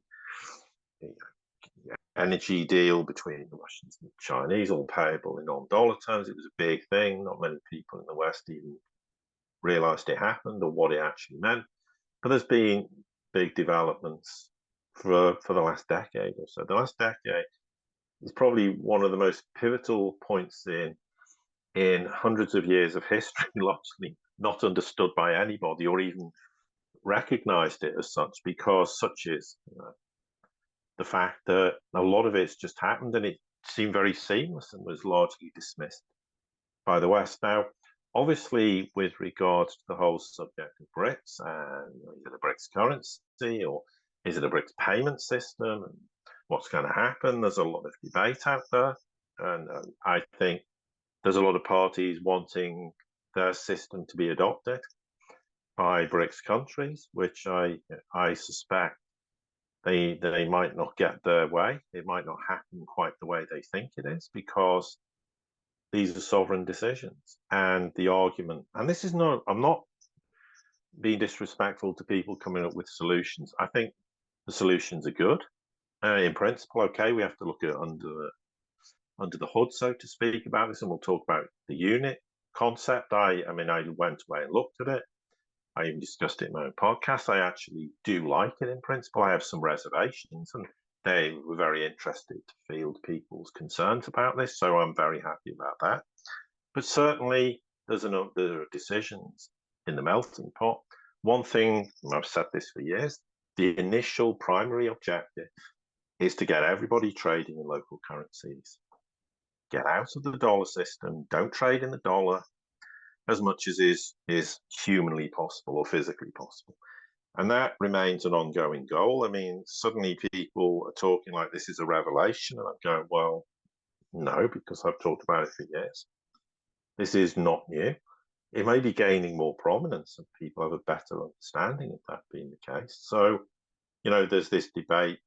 energy deal between the Russians and the Chinese, all payable in non-dollar terms. It was a big thing. Not many people in the West even realized it happened or what it actually meant. But there's been big developments for the last decade or so. The last decade is probably one of the most pivotal points in hundreds of years of history, largely not understood by anybody or even recognized it as such, because such is, you know, the fact that a lot of it's just happened and it seemed very seamless and was largely dismissed by the West. Now, obviously, with regards to the whole subject of BRICS, and you know, is it a BRICS currency or is it a BRICS payment system, and what's going to happen? There's a lot of debate out there, and I think there's a lot of parties wanting their system to be adopted by BRICS countries, which I suspect they might not get their way. It might not happen quite the way they think it is, because these are sovereign decisions. And the argument, and this is not, I'm not being disrespectful to people coming up with solutions. I think the solutions are good. In principle, okay, we have to look at under the hood, so to speak, about this, and we'll talk about the unit concept. I mean, I went away and looked at it. I even discussed it in my own podcast. I actually do like it in principle. I have some reservations, and they were very interested to field people's concerns about this. So I'm very happy about that. But certainly, there are decisions in the melting pot. One thing, and I've said this for years, the initial primary objective is to get everybody trading in local currencies. Get out of the dollar system. Don't trade in the dollar as much as is humanly possible or physically possible. And that remains an ongoing goal. I mean, suddenly people are talking like this is a revelation, and I'm going, well, no, because I've talked about it for years. This is not new. It may be gaining more prominence and people have a better understanding of that being the case. So, there's this debate,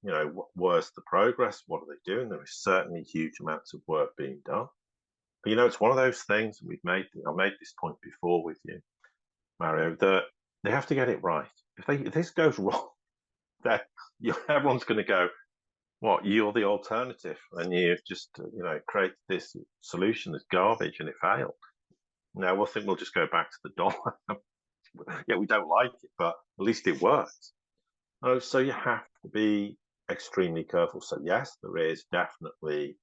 where's the progress? What are they doing? There is certainly huge amounts of work being done. But, it's one of those things, and I've made this point before with you, Mario, that they have to get it right. If this goes wrong, then everyone's going to go, what, you're the alternative, and you've just, created this solution that's garbage and it failed. Now we'll think we'll just go back to the dollar. Yeah, we don't like it, but at least it works. Oh, so you have to be extremely careful. So yes, there is definitely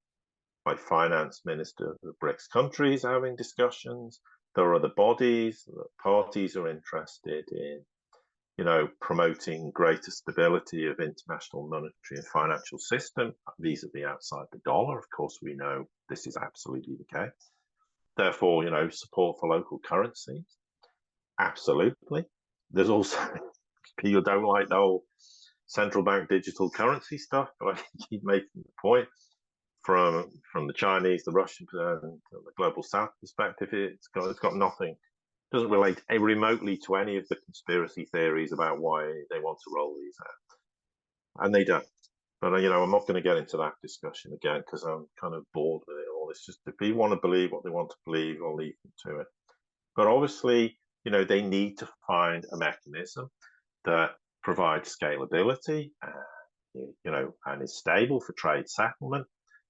my finance minister of the BRICS countries having discussions. There are other bodies, parties are interested in, promoting greater stability of international monetary and financial system vis-a-vis outside the dollar. Of course, we know this is absolutely the case. Therefore, support for local currencies. Absolutely. There's also people don't like the whole central bank digital currency stuff, but I keep making the point from the Chinese, the Russian, and the global South perspective. It's got nothing. Doesn't relate remotely to any of the conspiracy theories about why they want to roll these out, and they don't. But I'm not going to get into that discussion again because I'm kind of bored with it all. It's just if people want to believe what they want to believe, I'll leave them to it. But obviously, they need to find a mechanism that provides scalability, and is stable for trade settlement,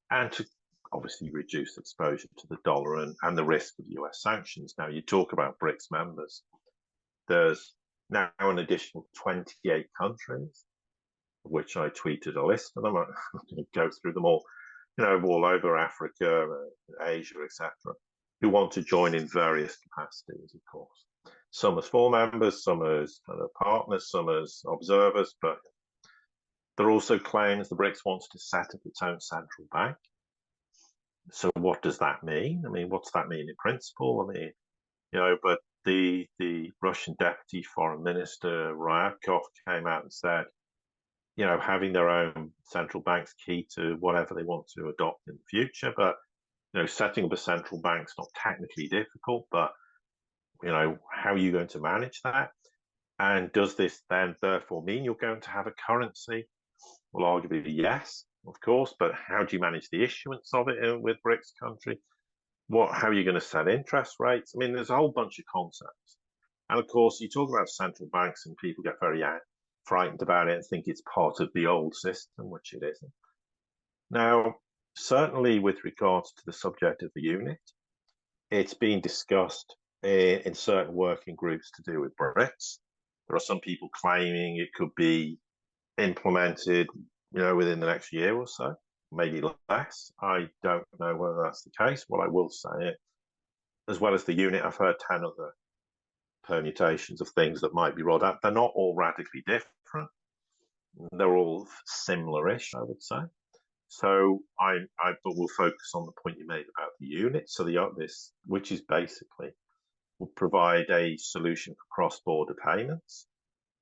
and to obviously reduce exposure to the dollar and the risk of US sanctions. Now, you talk about BRICS members. There's now an additional 28 countries, of which I tweeted a list of them. I'm not going to go through them all, all over Africa, Asia, etc., who want to join in various capacities, of course. Some as full members, some as kind of partners, some as observers, but there are also claims the BRICS wants to set up its own central bank. So what does that mean? I mean, what's that mean in principle? I mean, but the Russian Deputy Foreign Minister Ryabkov came out and said, having their own central bank's key to whatever they want to adopt in the future. But, setting up a central bank's not technically difficult, but, how are you going to manage that? And does this then therefore mean you're going to have a currency? Well, arguably, yes, of course, but how do you manage the issuance of it with BRICS country? How are you going to set interest rates? I mean, there's a whole bunch of concepts. And of course, you talk about central banks and people get very frightened about it and think it's part of the old system, which it isn't. Now, certainly with regards to the subject of the unit, it's been discussed in certain working groups to do with BRICS. There are some people claiming it could be implemented, within the next year or so, maybe less. I don't know whether that's the case. What I will say, as well as the unit, I've heard 10 other permutations of things that might be rolled out. They're not all radically different. They're all similar-ish, I would say. So but we'll focus on the point you made about the unit. So this, which is basically, will provide a solution for cross-border payments,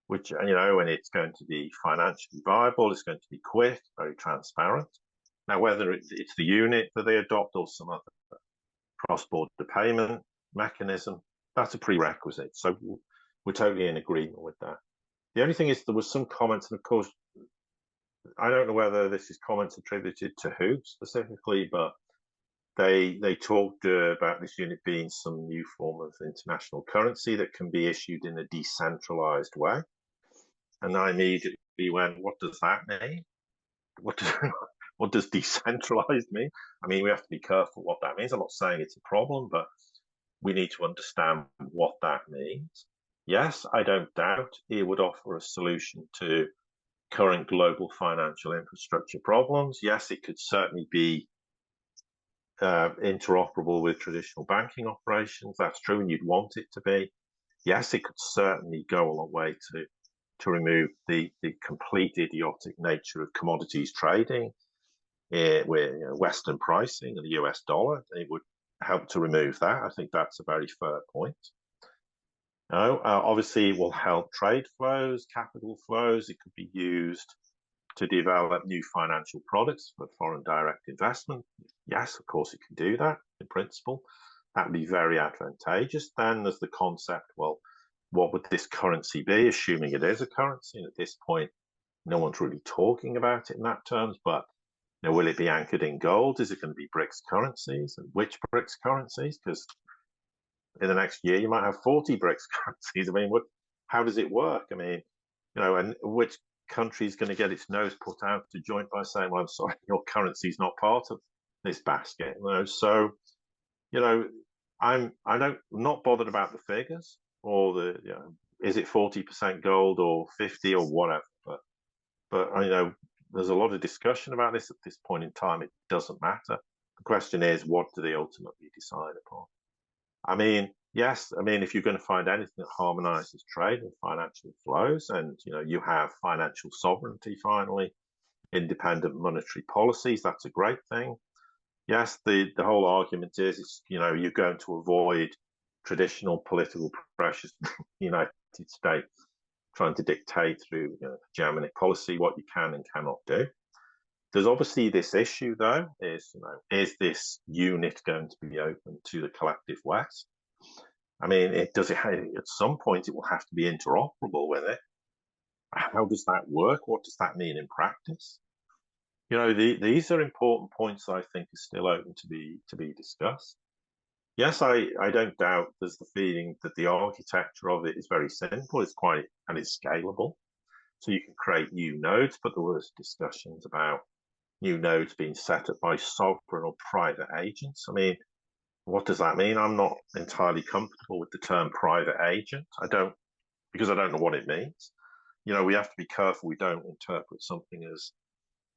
which, and it's going to be financially viable, it's going to be quick, very transparent. Now, whether it's the unit that they adopt or some other cross-border payment mechanism, that's a prerequisite. So we're totally in agreement with that. The only thing is there was some comments, and of course, I don't know whether this is comments attributed to who specifically, but they talked about this unit being some new form of international currency that can be issued in a decentralized way. And I immediately went, what does that mean? What does decentralized mean? I mean, we have to be careful what that means. I'm not saying it's a problem, but we need to understand what that means. Yes, I don't doubt it would offer a solution to current global financial infrastructure problems. Yes, it could certainly be interoperable with traditional banking operations. That's true, and you'd want it to be. Yes, it could certainly go a long way to remove the complete idiotic nature of commodities trading with Western pricing and the US dollar. It would help to remove that. I think that's a very fair point. No, obviously it will help trade flows, capital flows. It could be used to develop new financial products for foreign direct investment. Yes, of course, it can do that in principle. That would be very advantageous. Then there's the concept, well, what would this currency be, assuming it is a currency? And at this point, no one's really talking about it in that terms, but will it be anchored in gold? Is it going to be BRICS currencies? And which BRICS currencies? Because in the next year, you might have 40 BRICS currencies. I mean, how does it work? I mean, and which country is going to get its nose put out to joint by saying, well, I'm sorry, your currency is not part of this basket. So, I'm not bothered about the figures or is it 40% gold or 50 or whatever. But there's a lot of discussion about this at this point in time. It doesn't matter. The question is, what do they ultimately decide upon? I mean, yes, if you're going to find anything that harmonizes trade and financial flows, and you have financial sovereignty finally, independent monetary policies, that's a great thing. Yes, the whole argument is you're going to avoid traditional political pressures in the United States trying to dictate through hegemonic policy what you can and cannot do. There's obviously this issue, though, is this unit going to be open to the collective West? I mean, at some point it will have to be interoperable with it. How does that work? What does that mean in practice? These are important points I think are still open to be discussed. Yes, I don't doubt there's the feeling that the architecture of it is very simple. And it's scalable. So you can create new nodes, but there was discussions about new nodes being set up by sovereign or private agents. I mean, what does that mean? I'm not entirely comfortable with the term private agent. Because I don't know what it means. We have to be careful we don't interpret something as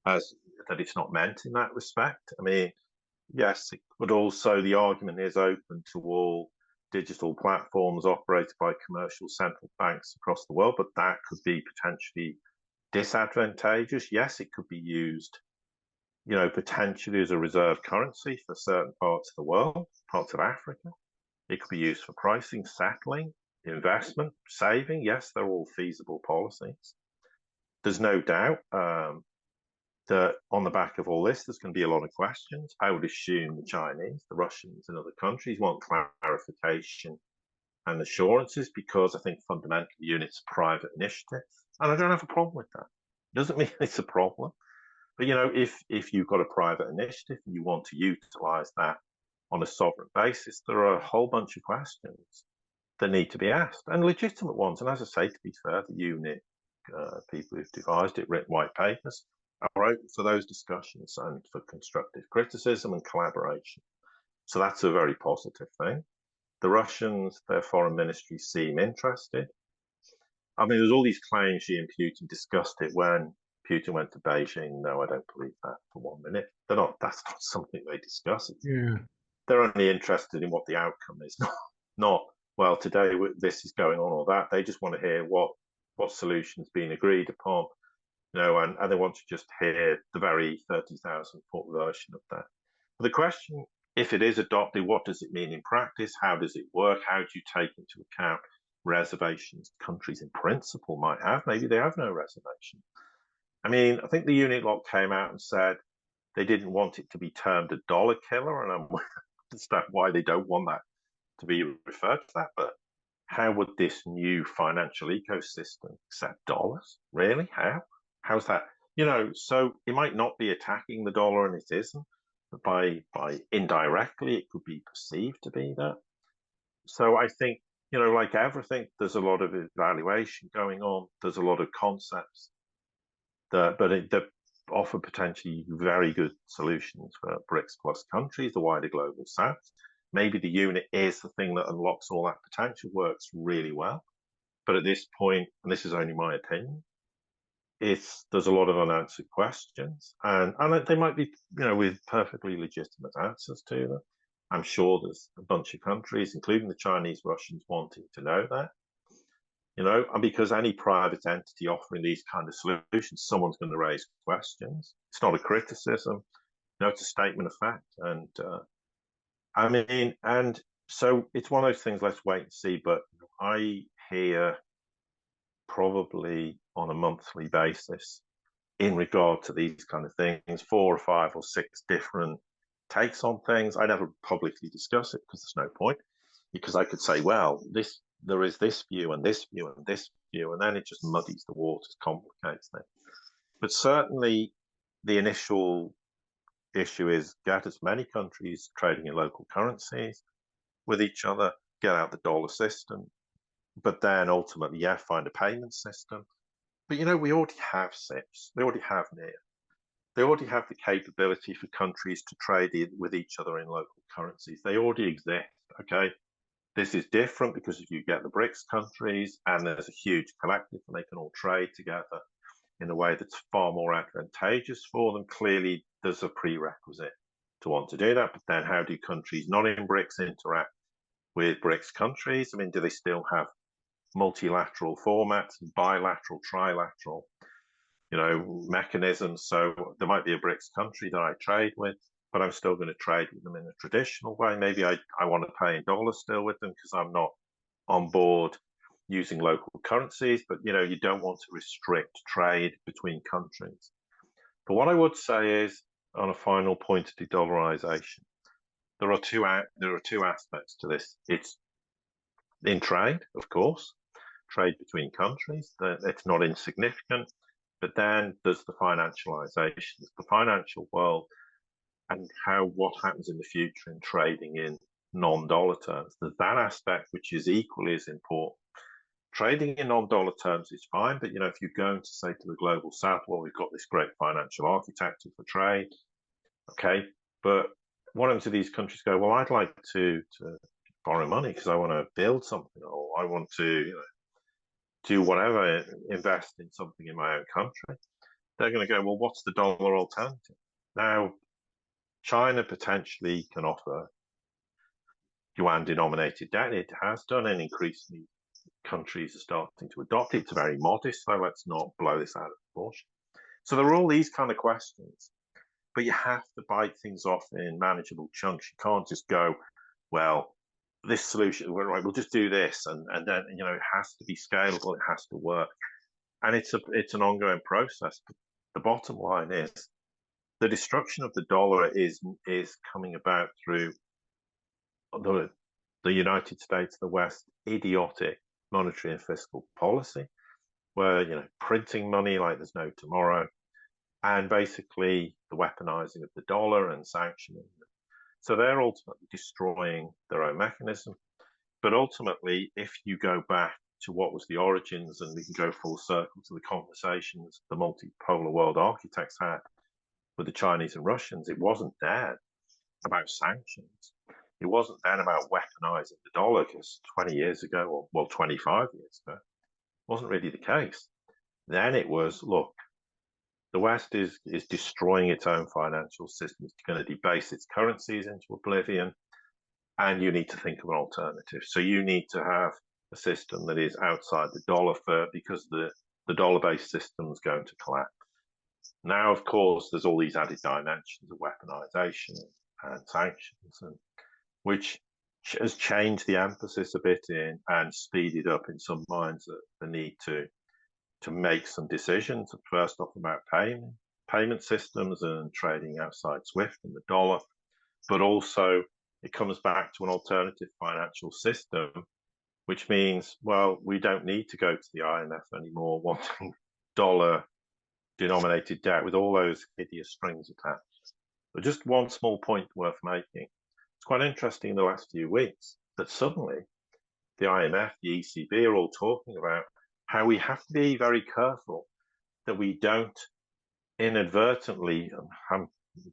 that it's not meant in that respect. I mean, yes, but also the argument is open to all digital platforms operated by commercial central banks across the world, but that could be potentially disadvantageous. Yes, it could be used potentially as a reserve currency for certain parts of the world, parts of Africa. It could be used for pricing, settling, investment, saving. Yes, they're all feasible policies. There's no doubt that on the back of all this, there's going to be a lot of questions. I would assume the Chinese, the Russians, and other countries want clarification and assurances because I think fundamentally the unit's private initiative. And I don't have a problem with that. It doesn't mean it's a problem. But if you've got a private initiative and you want to utilize that on a sovereign basis, there are a whole bunch of questions that need to be asked, and legitimate ones. And as I say, to be fair, the unit people who've devised it, written white papers, are open for those discussions and for constructive criticism and collaboration. So that's a very positive thing. The Russians, their foreign ministry, seem interested. I mean, there's all these claims Xi and Putin discussed it when Putin went to Beijing. No, I don't believe that for 1 minute. That's not something they discuss. They're only interested in what the outcome is, not well, today this is going on or that. They just want to hear what solution's been agreed upon, and they want to just hear the very 30,000 foot version of that. But the question, if it is adopted, what does it mean in practice? How does it work? How do you take into account reservations countries in principle might have? Maybe they have no reservation. I mean, I think the unit lot came out and said they didn't want it to be termed a dollar killer, and I understand why they don't want that to be referred to that. But how would this new financial ecosystem accept dollars? Really? How's that? So it might not be attacking the dollar, and it isn't. But by indirectly, it could be perceived to be that. So I think, like everything, there's a lot of evaluation going on. There's a lot of concepts that offer potentially very good solutions for BRICS plus countries, the wider global south. Maybe the unit is the thing that unlocks all that potential, works really well. But at this point, and this is only my opinion, there's a lot of unanswered questions, and they might be, with perfectly legitimate answers to them. I'm sure there's a bunch of countries, including the Chinese, Russians, wanting to know that. And because any private entity offering these kind of solutions, someone's going to raise questions. It's not a criticism, it's a statement of fact. And So it's one of those things, let's wait and see. But I hear probably on a monthly basis in regard to these kind of things, 4 or 5 or 6 different takes on things. I never publicly discuss it because there's no point, because I could say, well, there is this view and this view and this view, and then it just muddies the waters, complicates things. But certainly the initial issue is get as many countries trading in local currencies with each other, get out the dollar system, but then ultimately, yeah, find a payment system. But we already have SIPs, they already have NEAR, they already have the capability for countries to trade with each other in local currencies. They already exist. Okay, this is different because if you get the BRICS countries and there's a huge collective and they can all trade together in a way that's far more advantageous for them. Clearly, there's a prerequisite to want to do that. But then how do countries not in BRICS interact with BRICS countries? I mean, do they still have multilateral formats, bilateral, trilateral, mechanisms? So there might be a BRICS country that I trade with, but I'm still going to trade with them in a traditional way. Maybe I want to pay in dollars still with them because I'm not on board using local currencies, but you don't want to restrict trade between countries. But what I would say is, on a final point of de-dollarization, there are two aspects to this. It's in trade, of course, trade between countries. It's not insignificant. But then there's the financialization, there's the financial world, and what happens in the future in trading in non-dollar terms. There's that aspect which is equally as important. Trading in non-dollar terms is fine, but if you're going to say to the global south, well, we've got this great financial architecture for trade, okay, but what happens to these countries go, well, I'd like to borrow money because I want to build something, or I want to do whatever, invest in something in my own country. They're going to go, well, what's the dollar alternative? Now, China potentially can offer yuan-denominated debt. It has done, and increasingly countries are starting to adopt it. It's very modest, so let's not blow this out of proportion. So there are all these kind of questions, but you have to bite things off in manageable chunks. You can't just go, well, this solution, right, we'll just do this, and then it has to be scalable, it has to work, and it's an ongoing process. But the bottom line is the destruction of the dollar is coming about through the United States, the West, idiotic monetary and fiscal policy, where printing money like there's no tomorrow, and basically the weaponizing of the dollar and sanctioning. So they're ultimately destroying their own mechanism. But ultimately, if you go back to what was the origins, and we can go full circle to the conversations the multipolar world architects had with the Chinese and Russians, it wasn't then about sanctions. It wasn't then about weaponizing the dollar, because 20 years ago, or well, 25 years ago, wasn't really the case. Then it was, look, the West is destroying its own financial system. It's going to debase its currencies into oblivion, and you need to think of an alternative. So you need to have a system that is outside the dollar because the dollar-based system is going to collapse. Now, of course, there's all these added dimensions of weaponization and sanctions, which has changed the emphasis a bit and speeded up in some minds the need to make some decisions. First off, about payment systems and trading outside SWIFT and the dollar, but also it comes back to an alternative financial system, which means, well, we don't need to go to the IMF anymore wanting dollar denominated debt with all those hideous strings attached. But just one small point worth making. It's quite interesting in the last few weeks that suddenly the IMF, the ECB are all talking about how we have to be very careful that we don't inadvertently, I'm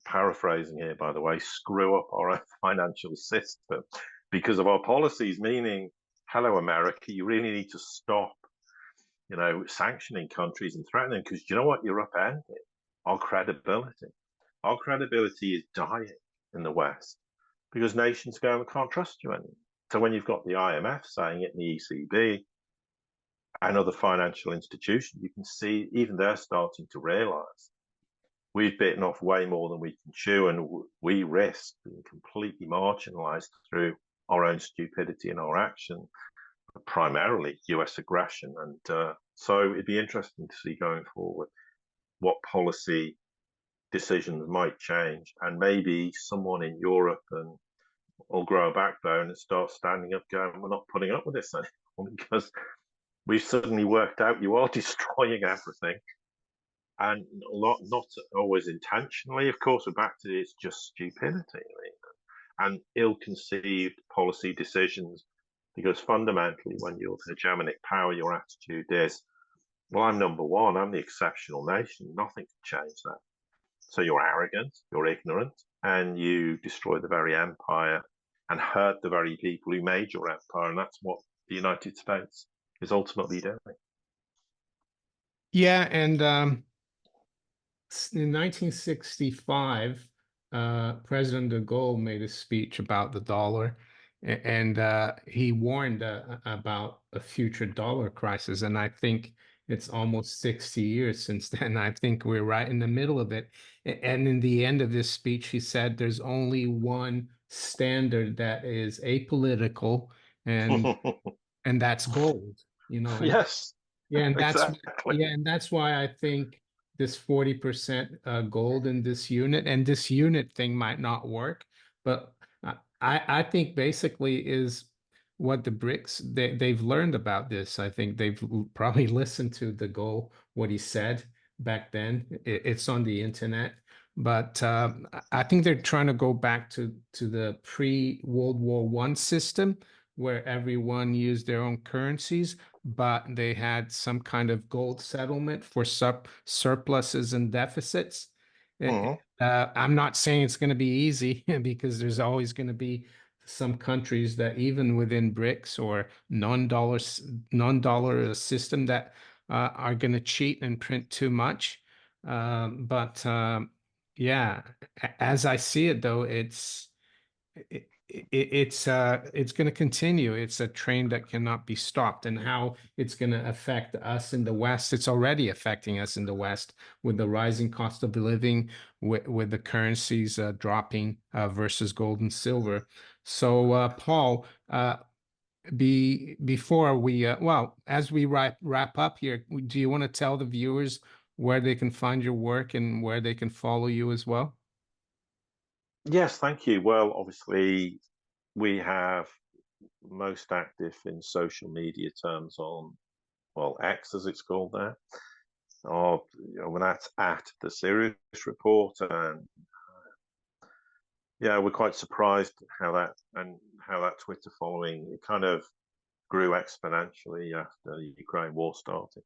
paraphrasing here, by the way, screw up our own financial system because of our policies, meaning, hello, America, you really need to stop, sanctioning countries and threatening, because you know what? You're upending our credibility. Our credibility is dying in the West because nations go, we can't trust you anymore. So when you've got the IMF saying it, and the ECB and other financial institutions, you can see even they're starting to realize we've bitten off way more than we can chew, and we risk being completely marginalized through our own stupidity and our action, primarily US aggression. And so it'd be interesting to see going forward what policy decisions might change, and maybe someone in Europe and will grow a backbone and start standing up, going, "We're not putting up with this anymore because we've suddenly worked out you are destroying everything." And not always intentionally, of course. We're back to it's just stupidity and ill-conceived policy decisions. Because fundamentally, when you're the hegemonic power, your attitude is, "Well, I'm number one. I'm the exceptional nation. Nothing can change that." So you're arrogant, you're ignorant, and you destroy the very empire and hurt the very people who made your empire. And that's what the United States is ultimately doing. Yeah, and in 1965, President de Gaulle made a speech about the dollar, and he warned about a future dollar crisis. And I think it's almost 60 years since then. I think we're right in the middle of it. And in the end of this speech, he said there's only one standard that is apolitical, and and that's gold. And Yes, yeah, and that's exactly. yeah, and that's why I think this 40% gold in this unit and this unit thing might not work, but I think basically is what the BRICS they've learned about this. I think they've probably listened to the goal, what he said back then. It's on the internet, but I think they're trying to go back to the pre-World War One system where everyone used their own currencies, but they had some kind of gold settlement for surpluses and deficits. Mhm. I'm not saying it's going to be easy because there's always going to be some countries that even within BRICS or non-dollar system that are going to cheat and print too much. But yeah, as I see it though, it's going to continue. It's a train that cannot be stopped. And how it's going to affect us in the West, it's already affecting us in the West with the rising cost of living, with the currencies dropping versus gold and silver. So, Paul, before we well, as we wrap up here, do you want to tell the viewers where they can find your work and where they can follow you as well? Yes, thank you. Well, obviously, we have most active in social media terms on, well, X as it's called now, or when that's at the Sirius report. And yeah, we're quite surprised how that Twitter following, it kind of grew exponentially after the Ukraine war started.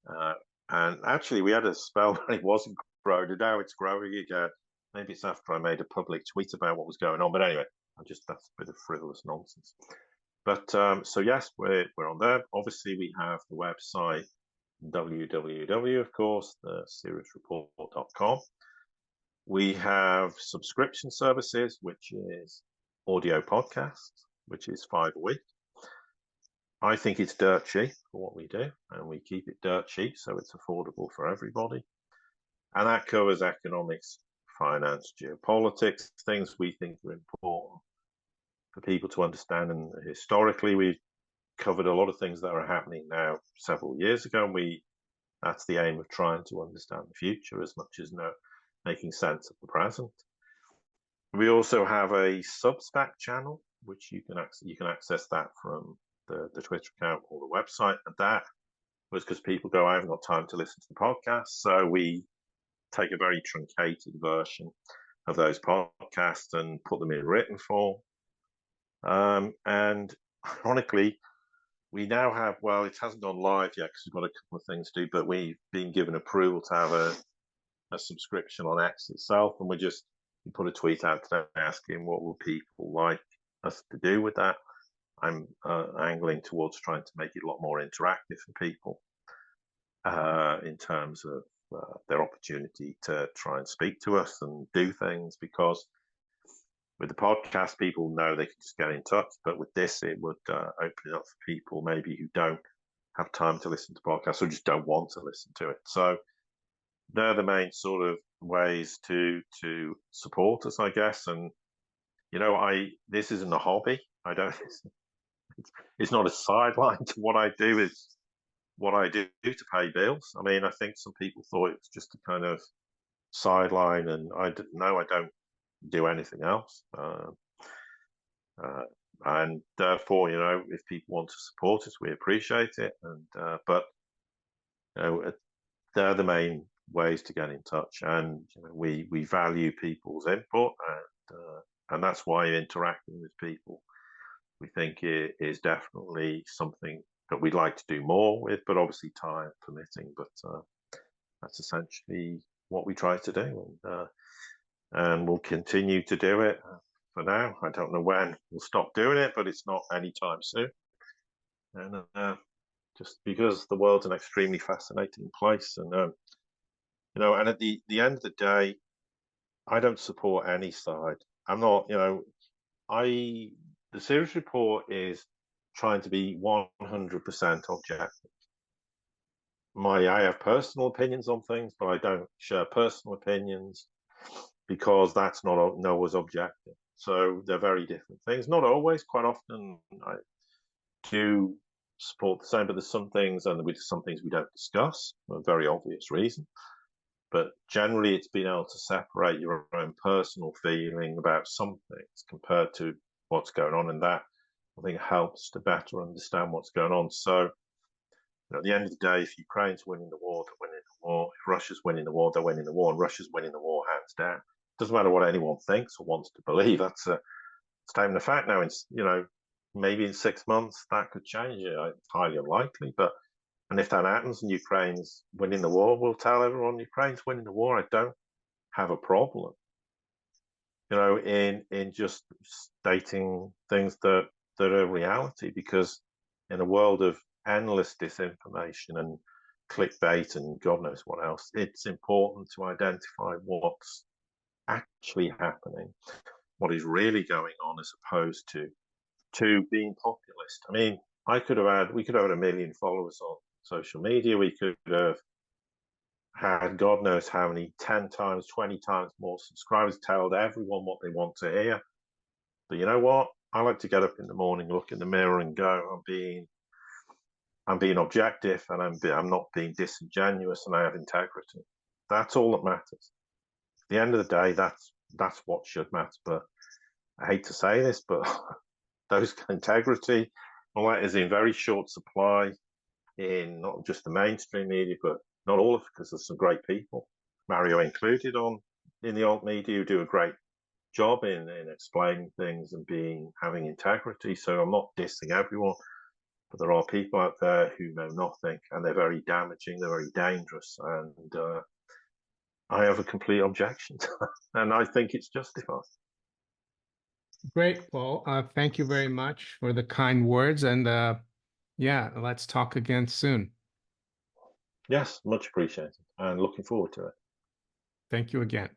Uh, and actually, we had a spell when it wasn't growing, and now it's growing again. Maybe it's after I made a public tweet about what was going on. But anyway, that's a bit of frivolous nonsense. But so yes, we're on there. Obviously, we have the website www, of course, the SiriusReport.com. We have subscription services, which is audio podcasts, which is 5 a week. I think it's dirt cheap for what we do, and we keep it dirt cheap so it's affordable for everybody. And that covers economics, finance, geopolitics, things we think are important for people to understand. And historically, we've covered a lot of things that are happening now several years ago, and that's the aim of trying to understand the future as much as making sense of the present. We also have a Substack channel, which you can access that from the Twitter account or the website. And that was because people go, "I haven't got time to listen to the podcast." So we take a very truncated version of those podcasts and put them in written form. And ironically, we now have, well, it hasn't gone live yet because we've got a couple of things to do, but we've been given approval to have a subscription on X itself. And we put a tweet out today asking what would people like us to do with that. I'm angling towards trying to make it a lot more interactive for people in terms of their opportunity to try and speak to us and do things, because with the podcast, people know they can just get in touch. But with this, it would open it up for people maybe who don't have time to listen to podcasts or just don't want to listen to it. So they're the main sort of ways to support us, I guess. And this isn't a hobby. I don't. It's not a sideline to what I do. It's what I do to pay bills. I mean, I think some people thought it was just a kind of sideline, and I didn't know. I don't do anything else. And therefore, if people want to support us, we appreciate it. But they're the main ways to get in touch, and we value people's input, and that's why interacting with people, we think it is definitely something that we'd like to do more with, but obviously time permitting. But that's essentially what we try to do, and we'll continue to do it. For now, I don't know when we'll stop doing it, but it's not anytime soon. And just because the world's an extremely fascinating place, and and at the end of the day, I don't support any side. I'm not, the Sirius report is trying to be 100% objective. I have personal opinions on things, but I don't share personal opinions because that's not Noah's objective. So they're very different things. Not always, quite often I do support the same, but there's some things we don't discuss for a very obvious reason. But generally, it's been able to separate your own personal feeling about some things compared to what's going on, and that I think helps to better understand what's going on. So at the end of the day, if Ukraine's winning the war, they're winning the war. If Russia's winning the war, they're winning the war, and Russia's winning the war hands down. Doesn't matter what anyone thinks or wants to believe. That's a statement of fact now. Maybe in 6 months that could change. It's highly unlikely, and if that happens and Ukraine's winning the war, we'll tell everyone Ukraine's winning the war. I don't have a problem, in just stating things that are reality, because in a world of endless disinformation and clickbait and God knows what else, it's important to identify what's actually happening, what is really going on, as opposed to being populist. I mean, we could have had 1 million followers on social media. We could have had God knows how many 10 times, 20 times more subscribers, told everyone what they want to hear. But you know what? I like to get up in the morning, look in the mirror, and go, I'm being objective, and I'm not being disingenuous, and I have integrity. That's all that matters. At the end of the day, that's what should matter. But I hate to say this, but those integrity, well, that is in very short supply in not just the mainstream media, but not all of it, because there's some great people, Mario included, in the alt media, who do a great job in explaining things and having integrity. So I'm not dissing everyone, but there are people out there who know nothing, and they're very damaging, they're very dangerous, and I have a complete objection to that, and I think it's justified. Great, Paul. Thank you very much for the kind words, and yeah, let's talk again soon. Yes, much appreciated, and looking forward to it. Thank you again.